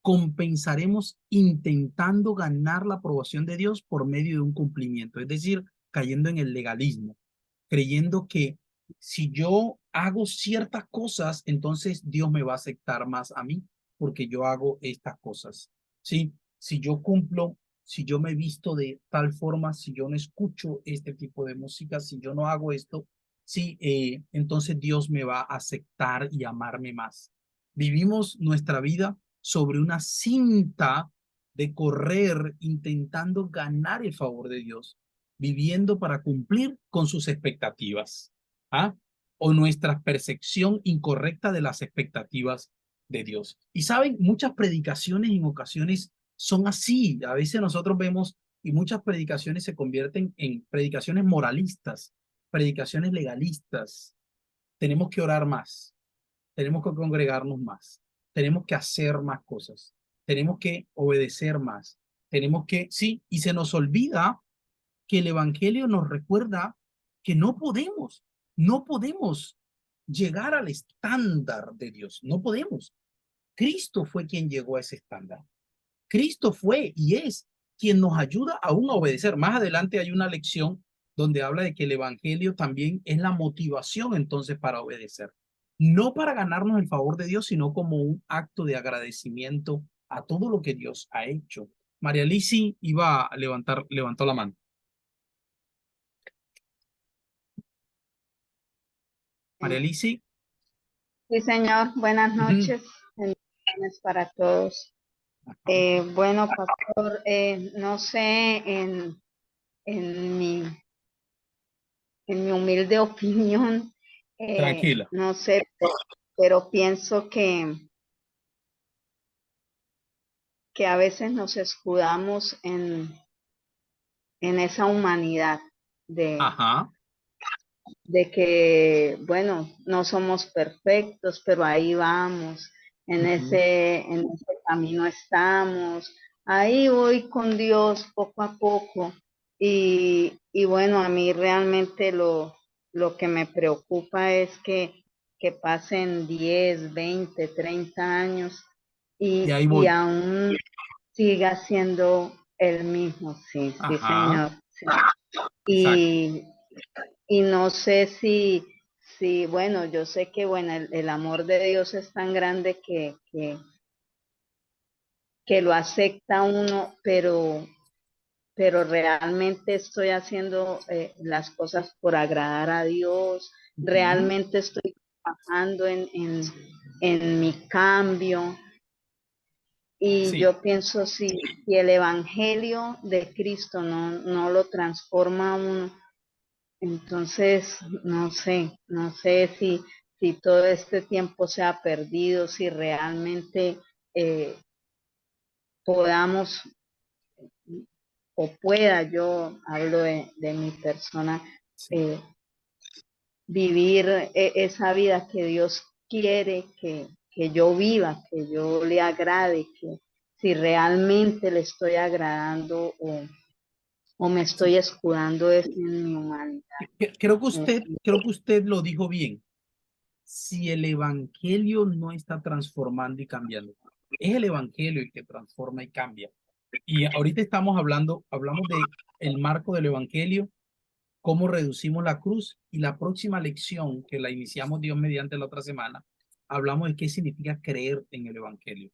compensaremos intentando ganar la aprobación de Dios por medio de un cumplimiento, es decir, cayendo en el legalismo, creyendo que si yo hago ciertas cosas, entonces Dios me va a aceptar más a mí porque yo hago estas cosas. ¿Sí? Si yo cumplo, si yo me visto de tal forma, si yo no escucho este tipo de música, si yo no hago esto, sí, entonces Dios me va a aceptar y amarme más. Vivimos nuestra vida sobre una cinta de correr intentando ganar el favor de Dios, viviendo para cumplir con sus expectativas, ¿ah? O nuestra percepción incorrecta de las expectativas de Dios. Y saben, muchas predicaciones en ocasiones son así. A veces nosotros vemos y muchas predicaciones se convierten en predicaciones moralistas, predicaciones legalistas. Tenemos que orar más, tenemos que congregarnos más, tenemos que hacer más cosas, tenemos que obedecer más, tenemos que, sí, y se nos olvida que el Evangelio nos recuerda que no podemos llegar al estándar de Dios, no podemos. Cristo fue quien llegó a ese estándar. Cristo fue y es quien nos ayuda aún a obedecer. Más adelante hay una lección donde habla de que el Evangelio también es la motivación entonces para obedecer. No para ganarnos el favor de Dios, sino como un acto de agradecimiento a todo lo que Dios ha hecho. María Lisi iba a levantó la mano. María Lisi. Sí, señor. Buenas noches. Bendiciones para todos. Bueno, pastor, no sé, en mi, en mi humilde opinión, Tranquila. no sé, pero pienso que a veces nos escudamos en esa humanidad Ajá. de que, bueno, no somos perfectos, pero ahí vamos, en ese camino estamos, ahí voy con Dios poco a poco. Y bueno, a mí realmente lo que me preocupa es que pasen 10 20 30 años Y ahí y voy. aún siga siendo el mismo, sí, sí, Ajá. señor. Sí. Exacto. Y no sé si, bueno, yo sé que bueno, el amor de Dios es tan grande que lo acepta uno, pero realmente estoy haciendo las cosas por agradar a Dios, realmente estoy trabajando en mi cambio. Y Sí. yo pienso si el Evangelio de Cristo no lo transforma a uno, entonces, no sé si todo este tiempo se ha perdido, si realmente eh, podamos o pueda, yo hablo de mi persona, Sí. eh, vivir esa vida que Dios quiere que yo viva, que yo le agrade, que si realmente le estoy agradando o me estoy escudando es en mi humanidad. Creo que usted lo dijo bien. Si el evangelio no está transformando y cambiando, es el evangelio el que transforma y cambia. Y ahorita hablamos de el marco del evangelio, cómo reducimos la cruz, y la próxima lección que la iniciamos Dios mediante la otra semana, hablamos de qué significa creer en el evangelio.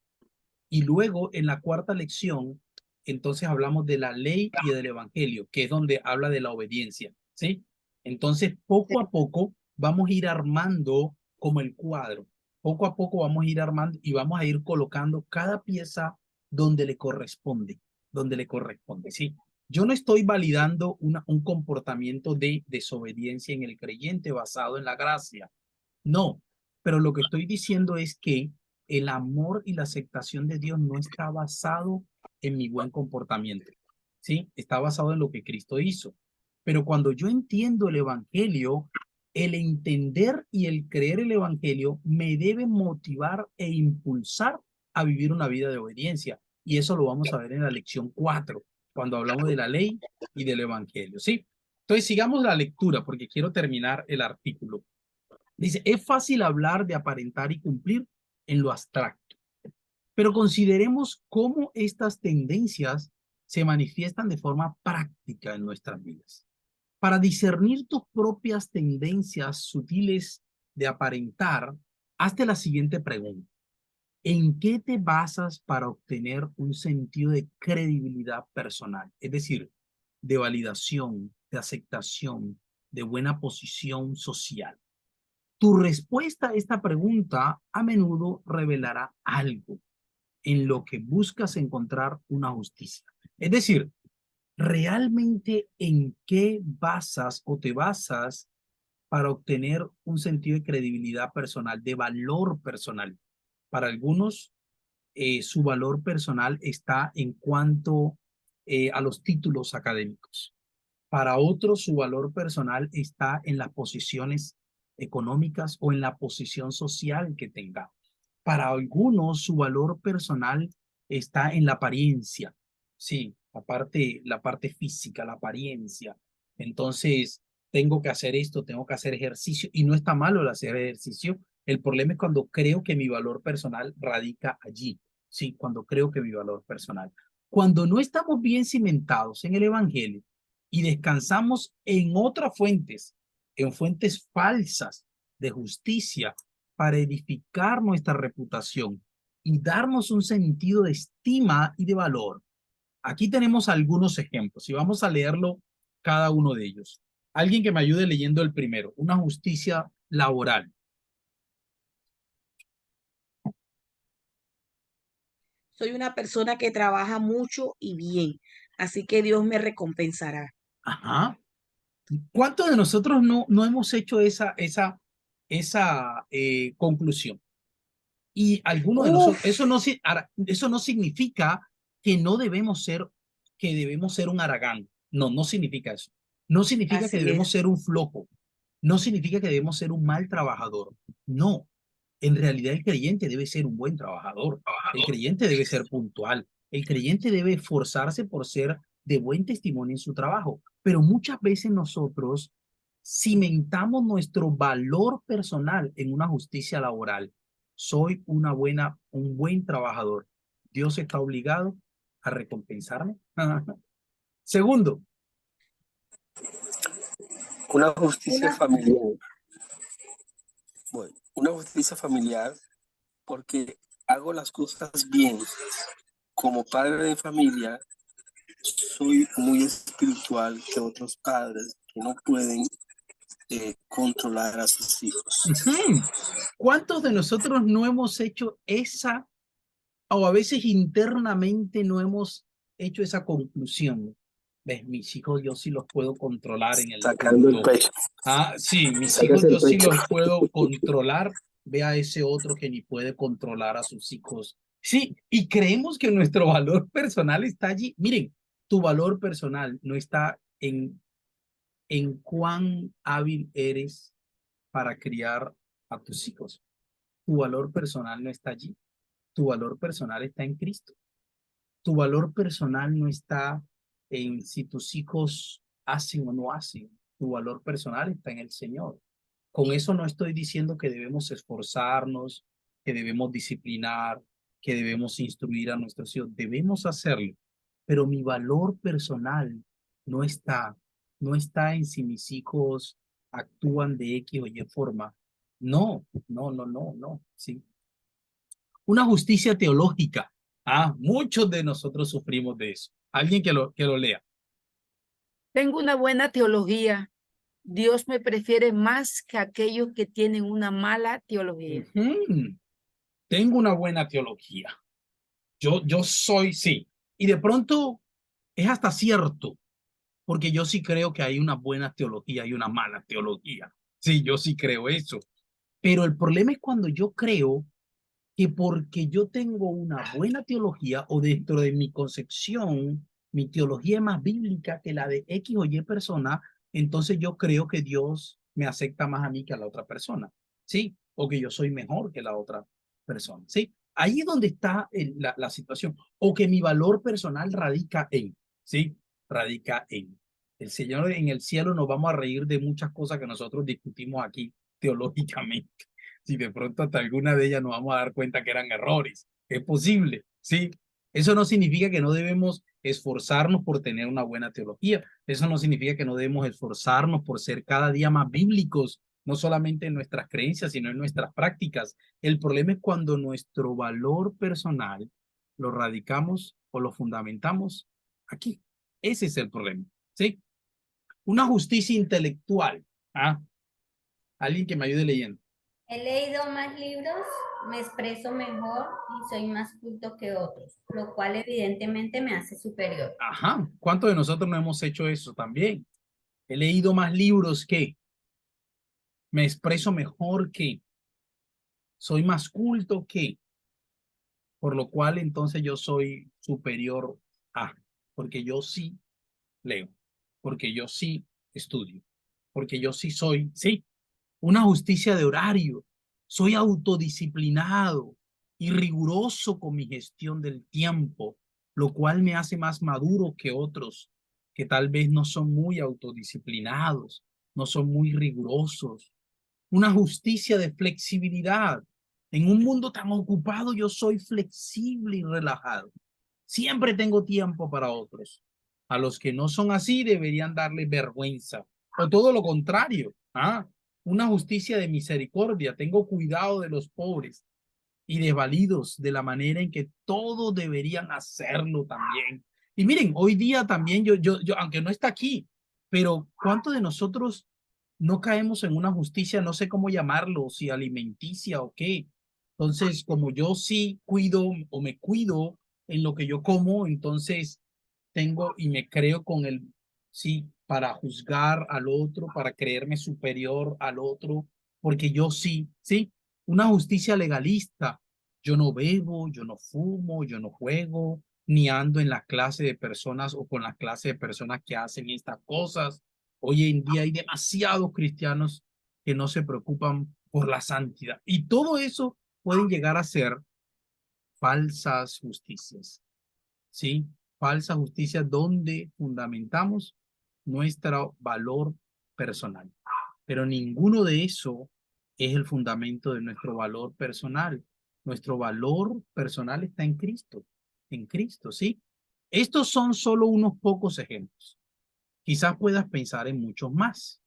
Y luego en la cuarta lección, entonces hablamos de la ley y del evangelio, que es donde habla de la obediencia, ¿sí? Entonces, poco a poco vamos a ir armando como el cuadro. Poco a poco vamos a ir armando y vamos a ir colocando cada pieza donde le corresponde, ¿sí? Yo no estoy validando un comportamiento de desobediencia en el creyente basado en la gracia. No, pero lo que estoy diciendo es que el amor y la aceptación de Dios no está basado en mi buen comportamiento, ¿sí? Está basado en lo que Cristo hizo. Pero cuando yo entiendo el evangelio, el entender y el creer el evangelio me debe motivar e impulsar a vivir una vida de obediencia. Y eso lo vamos a ver en la lección 4, cuando hablamos de la ley y del evangelio, ¿sí? Entonces sigamos la lectura porque quiero terminar el artículo. Dice, es fácil hablar de aparentar y cumplir en lo abstracto, pero consideremos cómo estas tendencias se manifiestan de forma práctica en nuestras vidas. Para discernir tus propias tendencias sutiles de aparentar, hazte la siguiente pregunta. ¿En qué te basas para obtener un sentido de credibilidad personal? Es decir, de validación, de aceptación, de buena posición social. Tu respuesta a esta pregunta a menudo revelará algo en lo que buscas encontrar una justicia. Es decir, realmente en qué basas o te basas para obtener un sentido de credibilidad personal, de valor personal. Para algunos, su valor personal está en cuanto a los títulos académicos. Para otros, su valor personal está en las posiciones económicas o en la posición social que tenga. Para algunos, su valor personal está en la apariencia. Sí, la parte física, la apariencia. Entonces, tengo que hacer esto, tengo que hacer ejercicio. Y no está malo el hacer ejercicio. El problema es cuando creo que mi valor personal radica allí. Sí, cuando creo que mi valor personal. Cuando no estamos bien cimentados en el evangelio, y descansamos en otras fuentes, en fuentes falsas de justicia para edificar nuestra reputación y darnos un sentido de estima y de valor. Aquí tenemos algunos ejemplos y vamos a leerlo cada uno de ellos. Alguien que me ayude leyendo el primero, una justicia laboral. Soy una persona que trabaja mucho y bien, así que Dios me recompensará. Ajá. ¿Cuántos de nosotros no hemos hecho esa conclusión? Y algunos de nosotros, eso no significa que debemos ser un aragán. No, no significa eso. No significa que Así debemos es. ser un flojo. No significa que debemos ser un mal trabajador. No. En realidad el creyente debe ser un buen trabajador. El creyente debe ser puntual. El creyente debe esforzarse por ser de buen testimonio en su trabajo. Pero muchas veces nosotros cimentamos nuestro valor personal en una justicia laboral. Soy un buen trabajador. Dios está obligado a recompensarme. Segundo, Una justicia familiar. Bueno, una justicia familiar porque hago las cosas bien. Como padre de familia, soy muy espiritual que otros padres que no pueden controlar a sus hijos. ¿cuántos de nosotros no hemos hecho esa, o a veces internamente no hemos hecho esa conclusión? ¿Ves? Mis hijos yo sí los puedo controlar en el Sacando el punto. pecho. Sí, mis Sacas hijos el yo sí pecho. los puedo controlar. Ve a ese otro que ni puede controlar a sus hijos. Sí, y creemos que nuestro valor personal está allí. Miren, tu valor personal no está en cuán hábil eres para criar a tus hijos. Tu valor personal no está allí. Tu valor personal está en Cristo. Tu valor personal no está en si tus hijos hacen o no hacen. Tu valor personal está en el Señor. Con eso no estoy diciendo que debemos esforzarnos, que debemos disciplinar, que debemos instruir a nuestros hijos. Debemos hacerlo, pero mi valor personal no está en si mis hijos actúan de X o Y forma. No, sí. Una justicia teológica. Muchos de nosotros sufrimos de eso. Alguien que lo lea. Tengo una buena teología. Dios me prefiere más que aquellos que tienen una mala teología. Tengo una buena teología. Yo soy, sí. Y de pronto es hasta cierto, porque yo sí creo que hay una buena teología y una mala teología. Sí, yo sí creo eso. Pero el problema es cuando yo creo que porque yo tengo una buena teología o dentro de mi concepción, mi teología es más bíblica que la de X o Y persona, entonces yo creo que Dios me acepta más a mí que a la otra persona, ¿sí? O que yo soy mejor que la otra persona, ¿sí? Ahí es donde está la situación. O que mi valor personal radica en, ¿sí? Radica en. El Señor en el cielo nos vamos a reír de muchas cosas que nosotros discutimos aquí teológicamente. Si de pronto hasta alguna de ellas nos vamos a dar cuenta que eran errores. Es posible, ¿sí? Eso no significa que no debemos esforzarnos por tener una buena teología. Eso no significa que no debemos esforzarnos por ser cada día más bíblicos, no solamente en nuestras creencias, sino en nuestras prácticas. El problema es cuando nuestro valor personal lo radicamos o lo fundamentamos aquí. Ese es el problema, ¿sí? Una justicia intelectual. Alguien que me ayude leyendo. He leído más libros, me expreso mejor y soy más culto que otros, lo cual evidentemente me hace superior. ¿Cuántos de nosotros no hemos hecho eso también? He leído más libros que, me expreso mejor que, soy más culto que, por lo cual entonces yo soy superior a, porque yo sí leo, porque yo sí estudio, porque yo sí soy, sí, una justicia de horario. Soy autodisciplinado y riguroso con mi gestión del tiempo, lo cual me hace más maduro que otros que tal vez no son muy autodisciplinados, no son muy rigurosos. Una justicia de flexibilidad. En un mundo tan ocupado, yo soy flexible y relajado. Siempre tengo tiempo para otros. A los que no son así deberían darle vergüenza. O todo lo contrario. Una justicia de misericordia. Tengo cuidado de los pobres y desvalidos de la manera en que todos deberían hacerlo también. Y miren, hoy día también yo aunque no está aquí, pero ¿cuántos de nosotros no caemos en una justicia, no sé cómo llamarlo, si alimenticia o qué? Entonces, como yo sí cuido o me cuido en lo que yo como, entonces tengo y me creo con el, sí, para juzgar al otro, para creerme superior al otro, porque yo sí, una justicia legalista. Yo no bebo, yo no fumo, yo no juego, ni ando en la clase de personas o con la clase de personas que hacen estas cosas. Hoy en día hay demasiados cristianos que no se preocupan por la santidad. Y todo eso pueden llegar a ser falsas justicias, ¿sí? Falsa justicia donde fundamentamos nuestro valor personal. Pero ninguno de eso es el fundamento de nuestro valor personal. Nuestro valor personal está en Cristo, ¿sí? Estos son solo unos pocos ejemplos. Quizás puedas pensar en muchos más.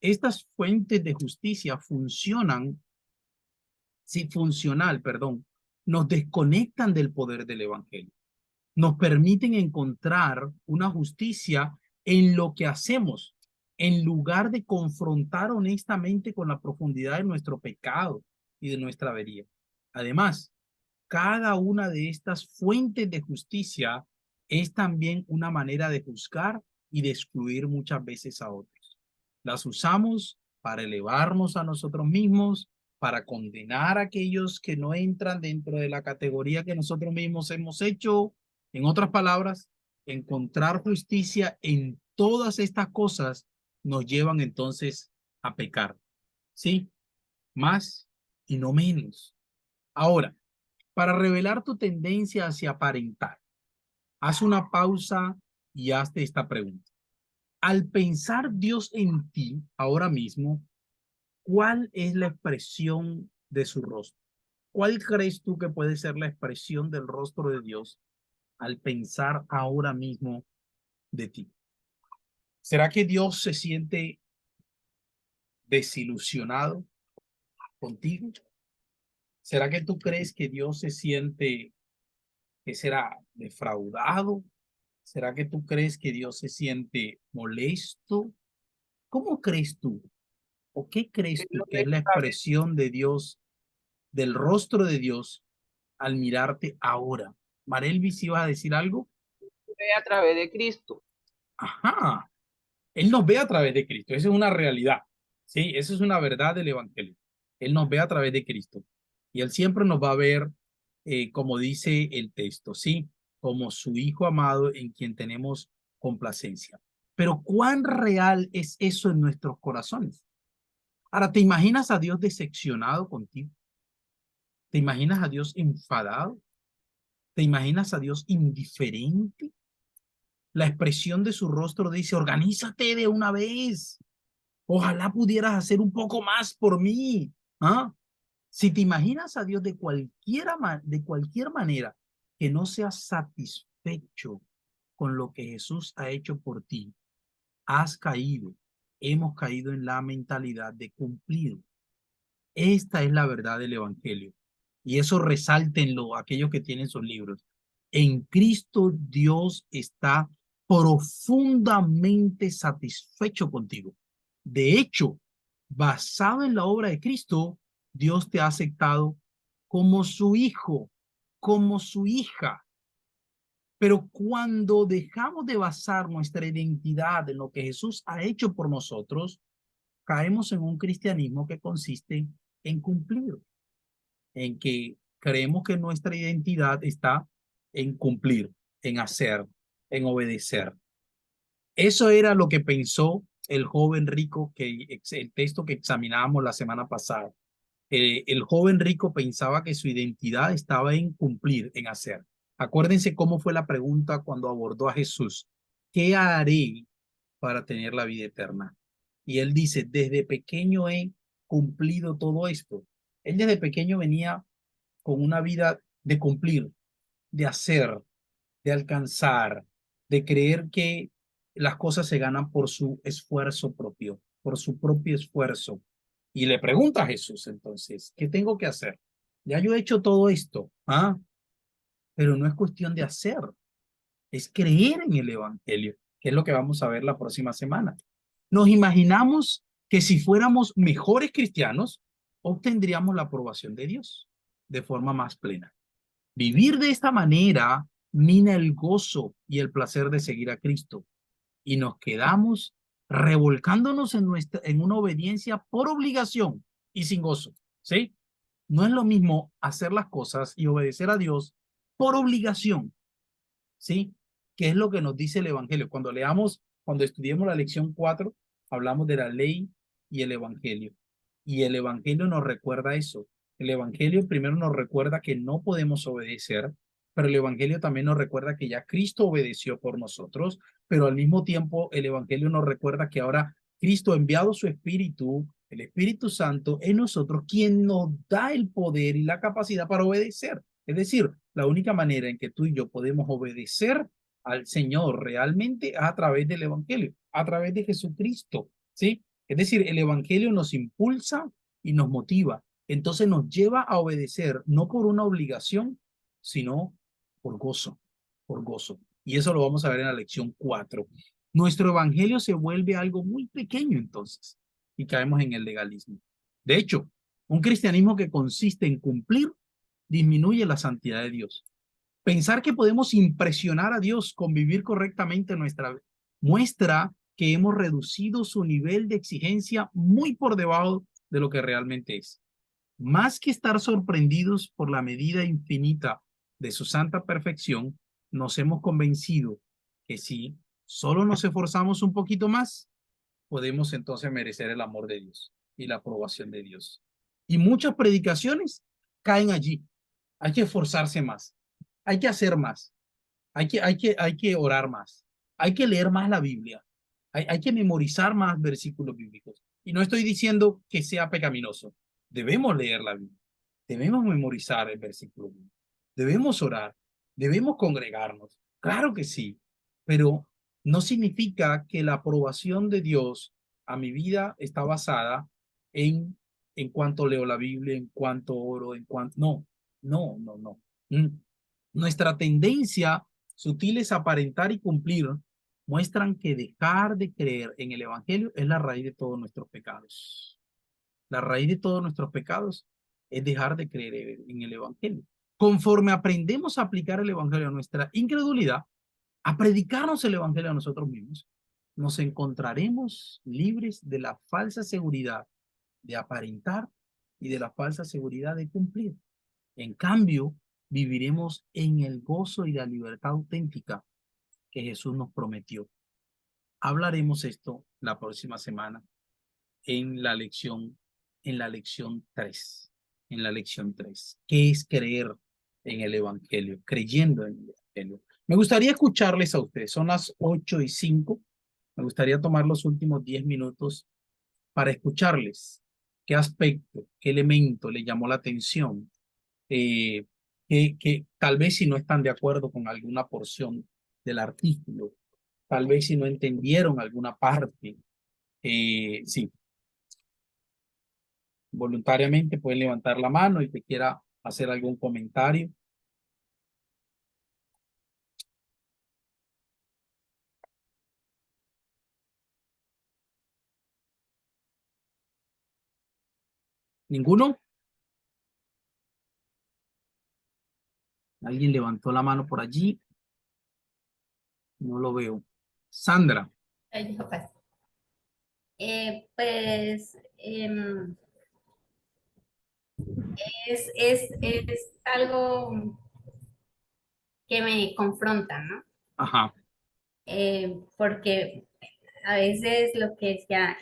Estas fuentes de justicia nos desconectan del poder del evangelio. Nos permiten encontrar una justicia en lo que hacemos, en lugar de confrontar honestamente con la profundidad de nuestro pecado y de nuestra avería. Además, cada una de estas fuentes de justicia es también una manera de juzgar y de excluir muchas veces a otros. Las usamos para elevarnos a nosotros mismos, para condenar a aquellos que no entran dentro de la categoría que nosotros mismos hemos hecho. En otras palabras, encontrar justicia en todas estas cosas nos llevan entonces a pecar. ¿sí? Más y no menos. Ahora, para revelar tu tendencia hacia aparentar, haz una pausa y hazte esta pregunta. Al pensar Dios en ti ahora mismo, ¿cuál es la expresión de su rostro? ¿Cuál crees tú que puede ser la expresión del rostro de Dios al pensar ahora mismo de ti? ¿Será que Dios se siente desilusionado contigo? ¿Será que tú crees que Dios se siente, que será defraudado? ¿Será que tú crees que Dios se siente molesto? ¿Cómo crees tú? ¿O qué crees tú que es la expresión de Dios, del rostro de Dios al mirarte ahora? Marelvi, ¿sí vas a decir algo? A través de Cristo. Ajá. Él nos ve a través de Cristo. Esa es una realidad. Sí, esa es una verdad del Evangelio. Él nos ve a través de Cristo. Y Él siempre nos va a ver, como dice el texto, ¿sí? Como su Hijo amado en quien tenemos complacencia. Pero ¿cuán real es eso en nuestros corazones? Ahora, ¿te imaginas a Dios decepcionado contigo? ¿Te imaginas a Dios enfadado? ¿Te imaginas a Dios indiferente? La expresión de su rostro dice, organízate de una vez. Ojalá pudieras hacer un poco más por mí. ¿Ah? Si te imaginas a Dios de cualquier manera que no seas satisfecho con lo que Jesús ha hecho por ti, has caído, hemos caído en la mentalidad de cumplir. Esta es la verdad del Evangelio. Y eso resáltenlo aquellos que tienen sus libros. En Cristo Dios está profundamente satisfecho contigo. De hecho, basado en la obra de Cristo, Dios te ha aceptado como su hijo, como su hija. Pero cuando dejamos de basar nuestra identidad en lo que Jesús ha hecho por nosotros, caemos en un cristianismo que consiste en cumplir, en que creemos que nuestra identidad está en cumplir, en hacer, en obedecer. Eso era lo que pensó el joven rico, que el texto que examinábamos la semana pasada. El joven rico pensaba que su identidad estaba en cumplir, en hacer. Acuérdense cómo fue la pregunta cuando abordó a Jesús. ¿Qué haré para tener la vida eterna? Y él dice, desde pequeño he cumplido todo esto. Él desde pequeño venía con una vida de cumplir, de hacer, de alcanzar, de creer que las cosas se ganan por su esfuerzo propio, por su propio esfuerzo. Y le pregunta a Jesús entonces, ¿qué tengo que hacer? Ya yo he hecho todo esto, ¿ah? Pero no es cuestión de hacer, es creer en el Evangelio, que es lo que vamos a ver la próxima semana. Nos imaginamos que si fuéramos mejores cristianos, obtendríamos la aprobación de Dios de forma más plena. Vivir de esta manera mina el gozo y el placer de seguir a Cristo y nos quedamos revolcándonos en una obediencia por obligación y sin gozo, ¿sí? No es lo mismo hacer las cosas y obedecer a Dios por obligación, ¿sí? Que es lo que nos dice el Evangelio. Cuando estudiemos la lección 4, hablamos de la ley y el Evangelio. Y el Evangelio nos recuerda eso. El Evangelio primero nos recuerda que no podemos obedecer, pero el Evangelio también nos recuerda que ya Cristo obedeció por nosotros, pero al mismo tiempo el Evangelio nos recuerda que ahora Cristo ha enviado su Espíritu, el Espíritu Santo, en nosotros, quien nos da el poder y la capacidad para obedecer. Es decir, la única manera en que tú y yo podemos obedecer al Señor realmente es a través del Evangelio, a través de Jesucristo, ¿sí? Es decir, el Evangelio nos impulsa y nos motiva. Entonces nos lleva a obedecer, no por una obligación, sino por gozo, por gozo. Y eso lo vamos a ver en la lección 4. Nuestro Evangelio se vuelve algo muy pequeño entonces y caemos en el legalismo. De hecho, un cristianismo que consiste en cumplir disminuye la santidad de Dios. Pensar que podemos impresionar a Dios con vivir correctamente muestra que hemos reducido su nivel de exigencia muy por debajo de lo que realmente es. Más que estar sorprendidos por la medida infinita de su santa perfección, nos hemos convencido que si solo nos esforzamos un poquito más, podemos entonces merecer el amor de Dios. y la aprobación de Dios. Y muchas predicaciones caen allí. Hay que esforzarse más, hay que hacer más, hay que orar más, hay que leer más la Biblia, hay que memorizar más versículos bíblicos. Y no estoy diciendo que sea pecaminoso. Debemos leer la Biblia, debemos memorizar el versículo bíblico, debemos orar, debemos congregarnos. Claro que sí, pero no significa que la aprobación de Dios a mi vida está basada en cuanto leo la Biblia, en cuanto oro, en cuanto... No, no, no, no. Nuestra tendencia sutil es aparentar y cumplir, muestran que dejar de creer en el Evangelio es la raíz de todos nuestros pecados. La raíz de todos nuestros pecados es dejar de creer en el Evangelio. Conforme aprendemos a aplicar el Evangelio a nuestra incredulidad, a predicarnos el Evangelio a nosotros mismos, nos encontraremos libres de la falsa seguridad de aparentar y de la falsa seguridad de cumplir. En cambio, viviremos en el gozo y la libertad auténtica que Jesús nos prometió. Hablaremos esto la próxima semana en la lección 3. En la lección 3. ¿Qué es creer en el Evangelio? Creyendo en el Evangelio. Me gustaría escucharles a ustedes. Son las 8:05. Me gustaría tomar los últimos 10 minutos para escucharles. ¿Qué aspecto, qué elemento le llamó la atención? Que tal vez si no están de acuerdo con alguna porción del artículo, tal vez si no entendieron alguna parte, sí, voluntariamente pueden levantar la mano y que quiera hacer algún comentario. ¿Ninguno? ¿Alguien levantó la mano por allí? No lo veo. Sandra. Ay, pues, pues es algo que me confronta, ¿no? Ajá. Porque a veces lo que decía,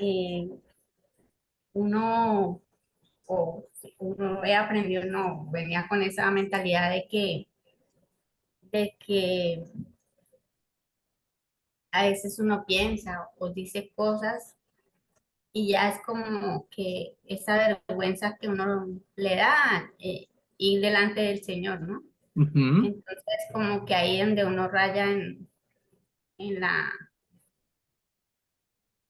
uno, o uno he aprendido, no, venía con esa mentalidad de que a veces uno piensa o dice cosas y ya es como que esa vergüenza que uno le da ir delante del Señor, ¿no? Uh-huh. Entonces como que ahí es donde uno raya en la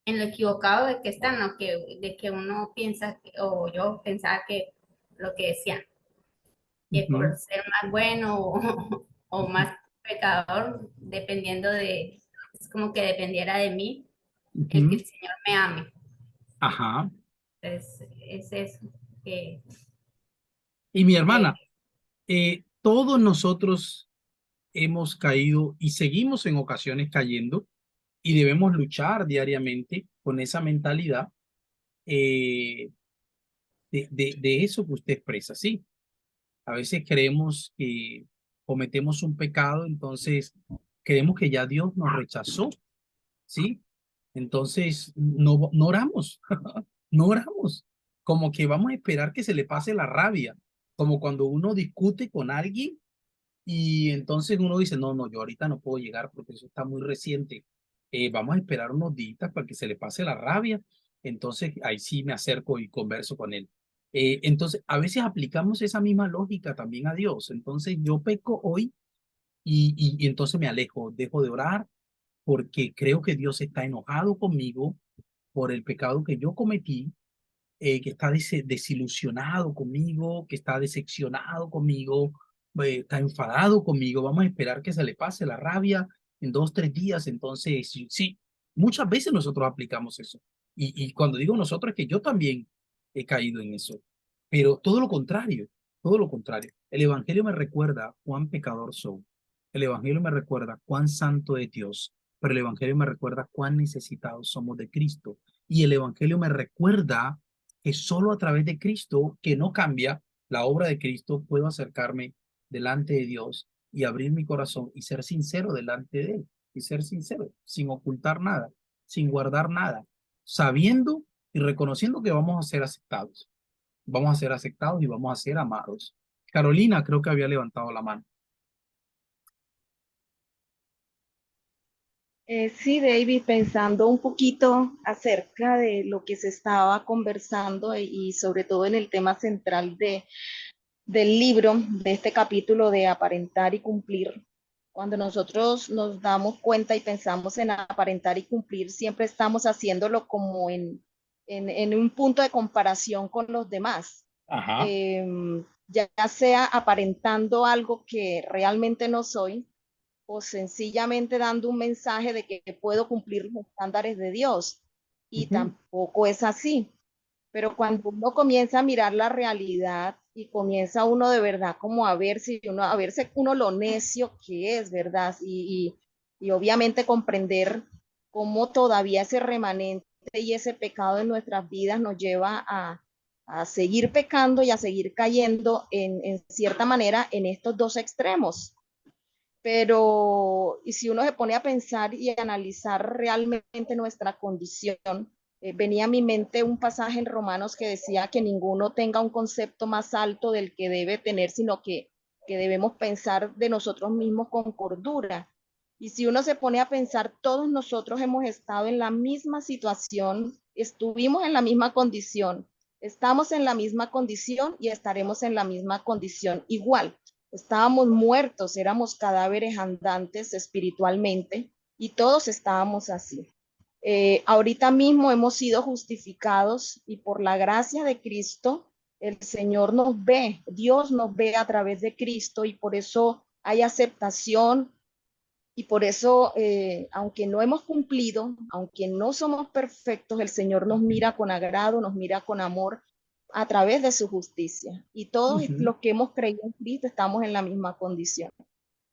en lo equivocado de que está, ¿no? De que uno piensa, o yo pensaba que lo que decían, que Uh-huh. por ser más bueno o más pecador, dependiendo es como que dependiera de mí, el que Uh-huh. el Señor me ame. Ajá. Entonces, es eso, que, Y mi que hermana, todos nosotros hemos caído y seguimos en ocasiones cayendo y debemos luchar diariamente con esa mentalidad de eso que usted expresa, ¿sí? A veces creemos que cometemos un pecado, entonces creemos que ya Dios nos rechazó, ¿sí? Entonces no oramos, no oramos, como que vamos a esperar que se le pase la rabia, como cuando uno discute con alguien y entonces uno dice, no, no, yo ahorita no puedo llegar porque eso está muy reciente. Vamos a esperar unos días para que se le pase la rabia. Entonces ahí sí me acerco y converso con él. Entonces a veces aplicamos esa misma lógica también a Dios. Entonces yo peco hoy y entonces me alejo, dejo de orar porque creo que Dios está enojado conmigo por el pecado que yo cometí, que está desilusionado conmigo, que está decepcionado conmigo, está enfadado conmigo. Vamos a esperar que se le pase la rabia en 2, 3 días. Entonces, sí, sí, muchas veces nosotros aplicamos eso. Y cuando digo nosotros es que yo también he caído en eso. Pero todo lo contrario, todo lo contrario. El Evangelio me recuerda cuán pecador soy. El Evangelio me recuerda cuán santo es Dios. Pero el Evangelio me recuerda cuán necesitados somos de Cristo. Y el Evangelio me recuerda que solo a través de Cristo, que no cambia la obra de Cristo, puedo acercarme delante de Dios y abrir mi corazón y ser sincero delante de Él. Y ser sincero, sin ocultar nada, sin guardar nada, sabiendo y reconociendo que vamos a ser aceptados. Vamos a ser aceptados y vamos a ser amados. Carolina creo que había levantado la mano. Sí, David, pensando un poquito acerca de lo que se estaba conversando y sobre todo en el tema central del libro, de este capítulo de aparentar y cumplir. Cuando nosotros nos damos cuenta y pensamos en aparentar y cumplir, siempre estamos haciéndolo como en un punto de comparación con los demás. Ajá. Ya sea aparentando algo que realmente no soy, o sencillamente dando un mensaje de que puedo cumplir los estándares de Dios. Y tampoco es así. Pero cuando uno comienza a mirar la realidad y comienza uno de verdad como a verse uno lo necio que es, ¿verdad? Y obviamente comprender cómo todavía ese remanente y ese pecado en nuestras vidas nos lleva a seguir pecando y a seguir cayendo en cierta manera en estos dos extremos. Pero, y si uno se pone a pensar y analizar realmente nuestra condición, venía a mi mente un pasaje en Romanos que decía que ninguno tenga un concepto más alto del que debe tener, sino que debemos pensar de nosotros mismos con cordura. Y si uno se pone a pensar, todos nosotros hemos estado en la misma situación, estuvimos en la misma condición, estamos en la misma condición y estaremos en la misma condición igual. Estábamos muertos, éramos cadáveres andantes espiritualmente y todos estábamos así. Ahorita mismo hemos sido justificados y por la gracia de Cristo, el Señor nos ve, Dios nos ve a través de Cristo y por eso hay aceptación y por eso, aunque no hemos cumplido, aunque no somos perfectos, el Señor nos mira con agrado, nos mira con amor a través de su justicia. Y todos los que hemos creído en Cristo estamos en la misma condición.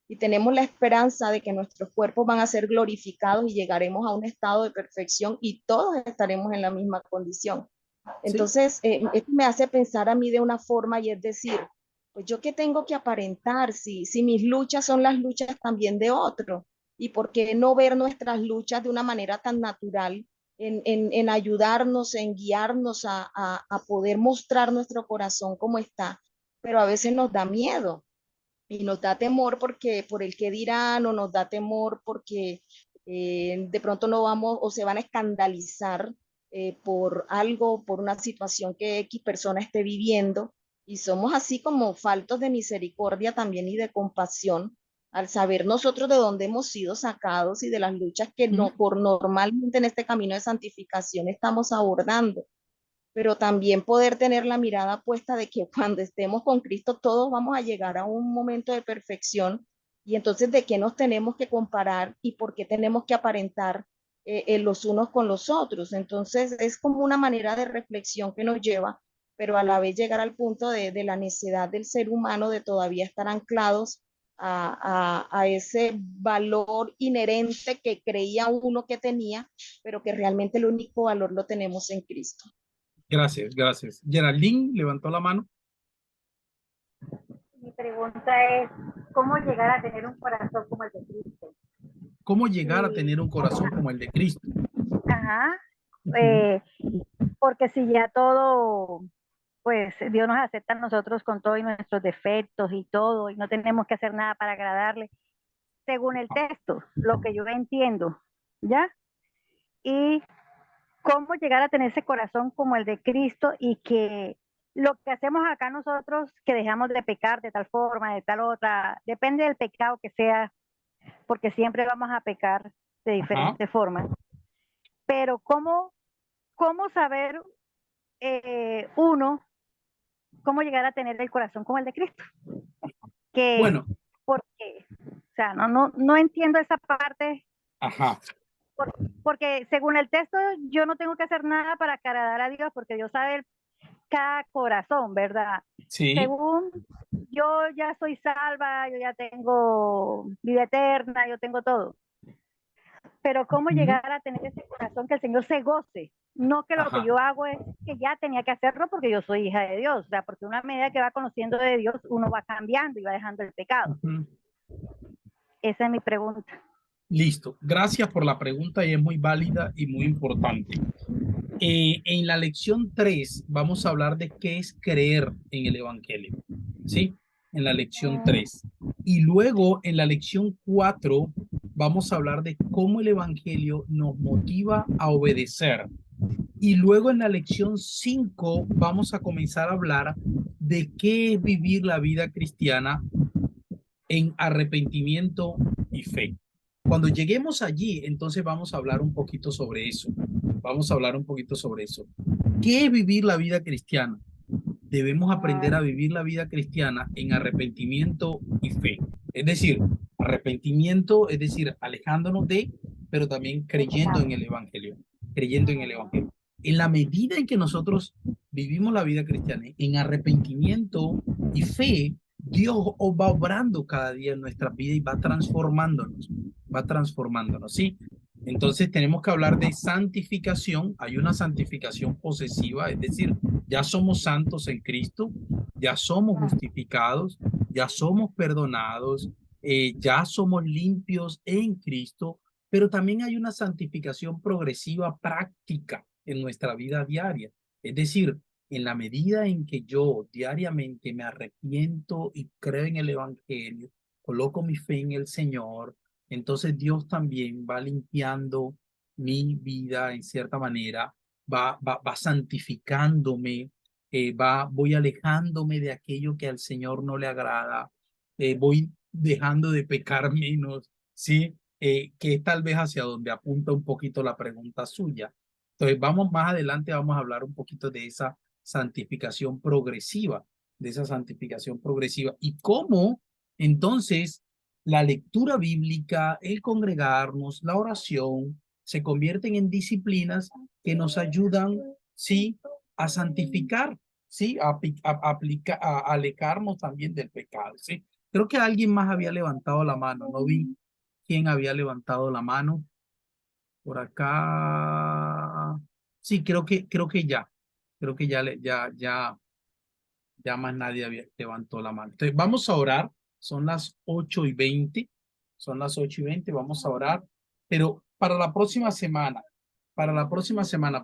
Y tenemos la esperanza de que nuestros cuerpos van a ser glorificados y llegaremos a un estado de perfección y todos estaremos en la misma condición. Entonces, esto me hace pensar a mí de una forma y es decir, pues yo qué tengo que aparentar si mis luchas son las luchas también de otro. ¿Y por qué no ver nuestras luchas de una manera tan natural en ayudarnos, en guiarnos a poder mostrar nuestro corazón como está? Pero a veces nos da miedo y nos da temor porque por el que dirán o nos da temor porque de pronto no vamos o se van a escandalizar por algo, por una situación que X persona esté viviendo y somos así como faltos de misericordia también y de compasión al saber nosotros de dónde hemos sido sacados y de las luchas que no por normalmente en este camino de santificación estamos abordando, pero también poder tener la mirada puesta de que cuando estemos con Cristo todos vamos a llegar a un momento de perfección y entonces de qué nos tenemos que comparar y por qué tenemos que aparentar los unos con los otros. Entonces es como una manera de reflexión que nos lleva, pero a la vez llegar al punto de la necedad del ser humano de todavía estar anclados a ese valor inherente que creía uno que tenía, pero que realmente el único valor lo tenemos en Cristo. Gracias, gracias. Geraldine levantó la mano. Mi pregunta es, ¿cómo llegar a tener un corazón como el de Cristo? ¿Cómo llegar a tener un corazón como el de Cristo? Ajá, porque si ya todo, pues Dios nos acepta a nosotros con todos nuestros defectos y todo, y no tenemos que hacer nada para agradarle, según el texto, lo que yo entiendo, ¿ya? Y cómo llegar a tener ese corazón como el de Cristo y que lo que hacemos acá nosotros, que dejamos de pecar de tal forma, de tal otra, depende del pecado que sea, porque siempre vamos a pecar de diferentes formas. Pero cómo saber uno, cómo llegar a tener el corazón como el de Cristo. Que, bueno. Porque, o sea, no entiendo esa parte. Ajá. Porque según el texto, yo no tengo que hacer nada para agradar a Dios, porque Dios sabe cada corazón, ¿verdad? Sí. Según yo ya soy salva, yo ya tengo vida eterna, yo tengo todo. Pero cómo llegar a tener ese corazón que el Señor se goce, no que lo que yo hago es que ya tenía que hacerlo porque yo soy hija de Dios, o sea, porque una medida que va conociendo de Dios, uno va cambiando y va dejando el pecado. Esa es mi pregunta. Listo. Gracias por la pregunta y es muy válida y muy importante. En la lección 3 vamos a hablar de qué es creer en el Evangelio, ¿sí? En la lección 3. Y luego en la lección 4 vamos a hablar de cómo el Evangelio nos motiva a obedecer. Y luego en la lección 5 vamos a comenzar a hablar de qué es vivir la vida cristiana en arrepentimiento y fe. Cuando lleguemos allí, entonces vamos a hablar un poquito sobre eso. Vamos a hablar un poquito sobre eso. ¿Qué es vivir la vida cristiana? Debemos aprender a vivir la vida cristiana en arrepentimiento y fe. Es decir, arrepentimiento, es decir, alejándonos de, pero también creyendo en el Evangelio. Creyendo en el Evangelio. En la medida en que nosotros vivimos la vida cristiana en arrepentimiento y fe, Dios va obrando cada día en nuestra vida y va transformándonos, ¿sí? Entonces tenemos que hablar de santificación. Hay una santificación posesiva, es decir, ya somos santos en Cristo, ya somos justificados, ya somos perdonados, ya somos limpios en Cristo, pero también hay una santificación progresiva práctica en nuestra vida diaria. Es decir, en la medida en que yo diariamente me arrepiento y creo en el Evangelio, coloco mi fe en el Señor, entonces Dios también va limpiando mi vida en cierta manera, va santificándome, voy alejándome de aquello que al Señor no le agrada, voy dejando de pecar menos, ¿sí? Que es tal vez hacia donde apunta un poquito la pregunta suya. Entonces, más adelante vamos a hablar un poquito de esa santificación progresiva, y cómo entonces la lectura bíblica, el congregarnos, la oración, se convierten en disciplinas que nos ayudan, sí, a santificar, sí, a alejarnos también del pecado, sí. Creo que alguien más había levantado la mano, no vi quién había levantado la mano. Por acá. Sí, creo que ya. Creo que ya más nadie levantó la mano. Entonces, vamos a orar. Son las 8:20. Son las 8:20. Vamos a orar. Pero para la próxima semana,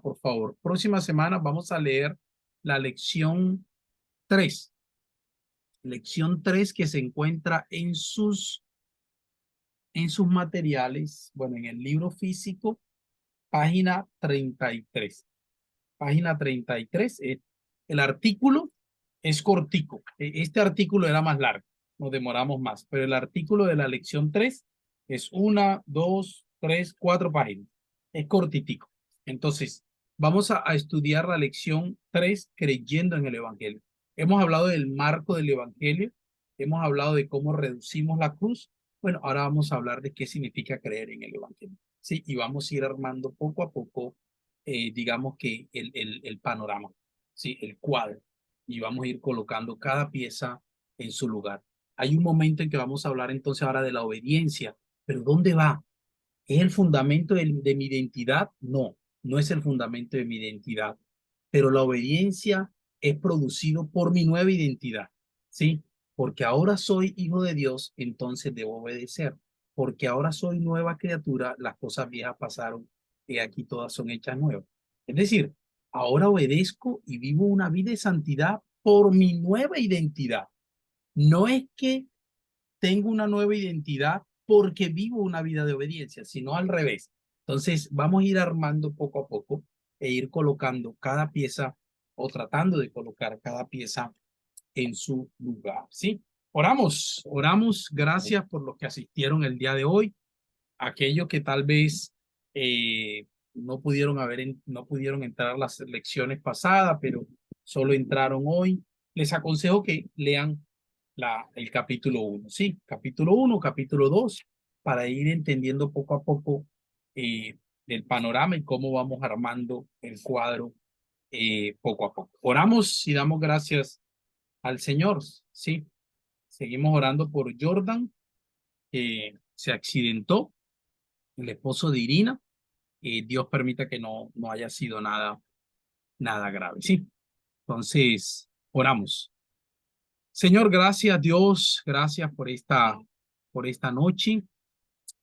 por favor. Próxima semana vamos a leer la lección 3. Lección 3 que se encuentra en sus materiales, bueno, en el libro físico, página 33. Página 33. El artículo es cortico. Este artículo era más largo. Nos demoramos más. Pero el artículo de la lección 3 es 1, 2, 3, 4 páginas. Es cortitico. Entonces, vamos a estudiar la lección 3 creyendo en el Evangelio. Hemos hablado del marco del Evangelio. Hemos hablado de cómo reducimos la cruz. Bueno, ahora vamos a hablar de qué significa creer en el Evangelio. Sí, y vamos a ir armando poco a poco, digamos que el panorama, sí, el cuadro, y vamos a ir colocando cada pieza en su lugar. Hay un momento en que vamos a hablar entonces ahora de la obediencia, pero ¿dónde va? ¿Es el fundamento de mi identidad? No, no es el fundamento de mi identidad, pero la obediencia es producido por mi nueva identidad, ¿sí? Porque ahora soy hijo de Dios, entonces debo obedecer. Porque ahora soy nueva criatura, las cosas viejas pasaron y aquí todas son hechas nuevas. Es decir, ahora obedezco y vivo una vida de santidad por mi nueva identidad. No es que tengo una nueva identidad porque vivo una vida de obediencia, sino al revés. Entonces, vamos a ir armando poco a poco e ir colocando cada pieza o tratando de colocar cada pieza en su lugar, ¿sí? Oramos, gracias por los que asistieron el día de hoy, aquellos que tal vez no pudieron entrar a las lecciones pasadas, pero solo entraron hoy. Les aconsejo que lean el capítulo 1, ¿sí? Capítulo 1, capítulo 2, para ir entendiendo poco a poco el panorama y cómo vamos armando el cuadro poco a poco. Oramos y damos gracias al Señor, ¿sí? Seguimos orando por Jordan, que se accidentó, el esposo de Irina. Dios permita que no haya sido nada grave, ¿sí? Entonces, oramos. Señor, gracias Dios, gracias por esta noche,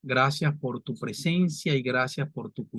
gracias por tu presencia y gracias por tu cuidado.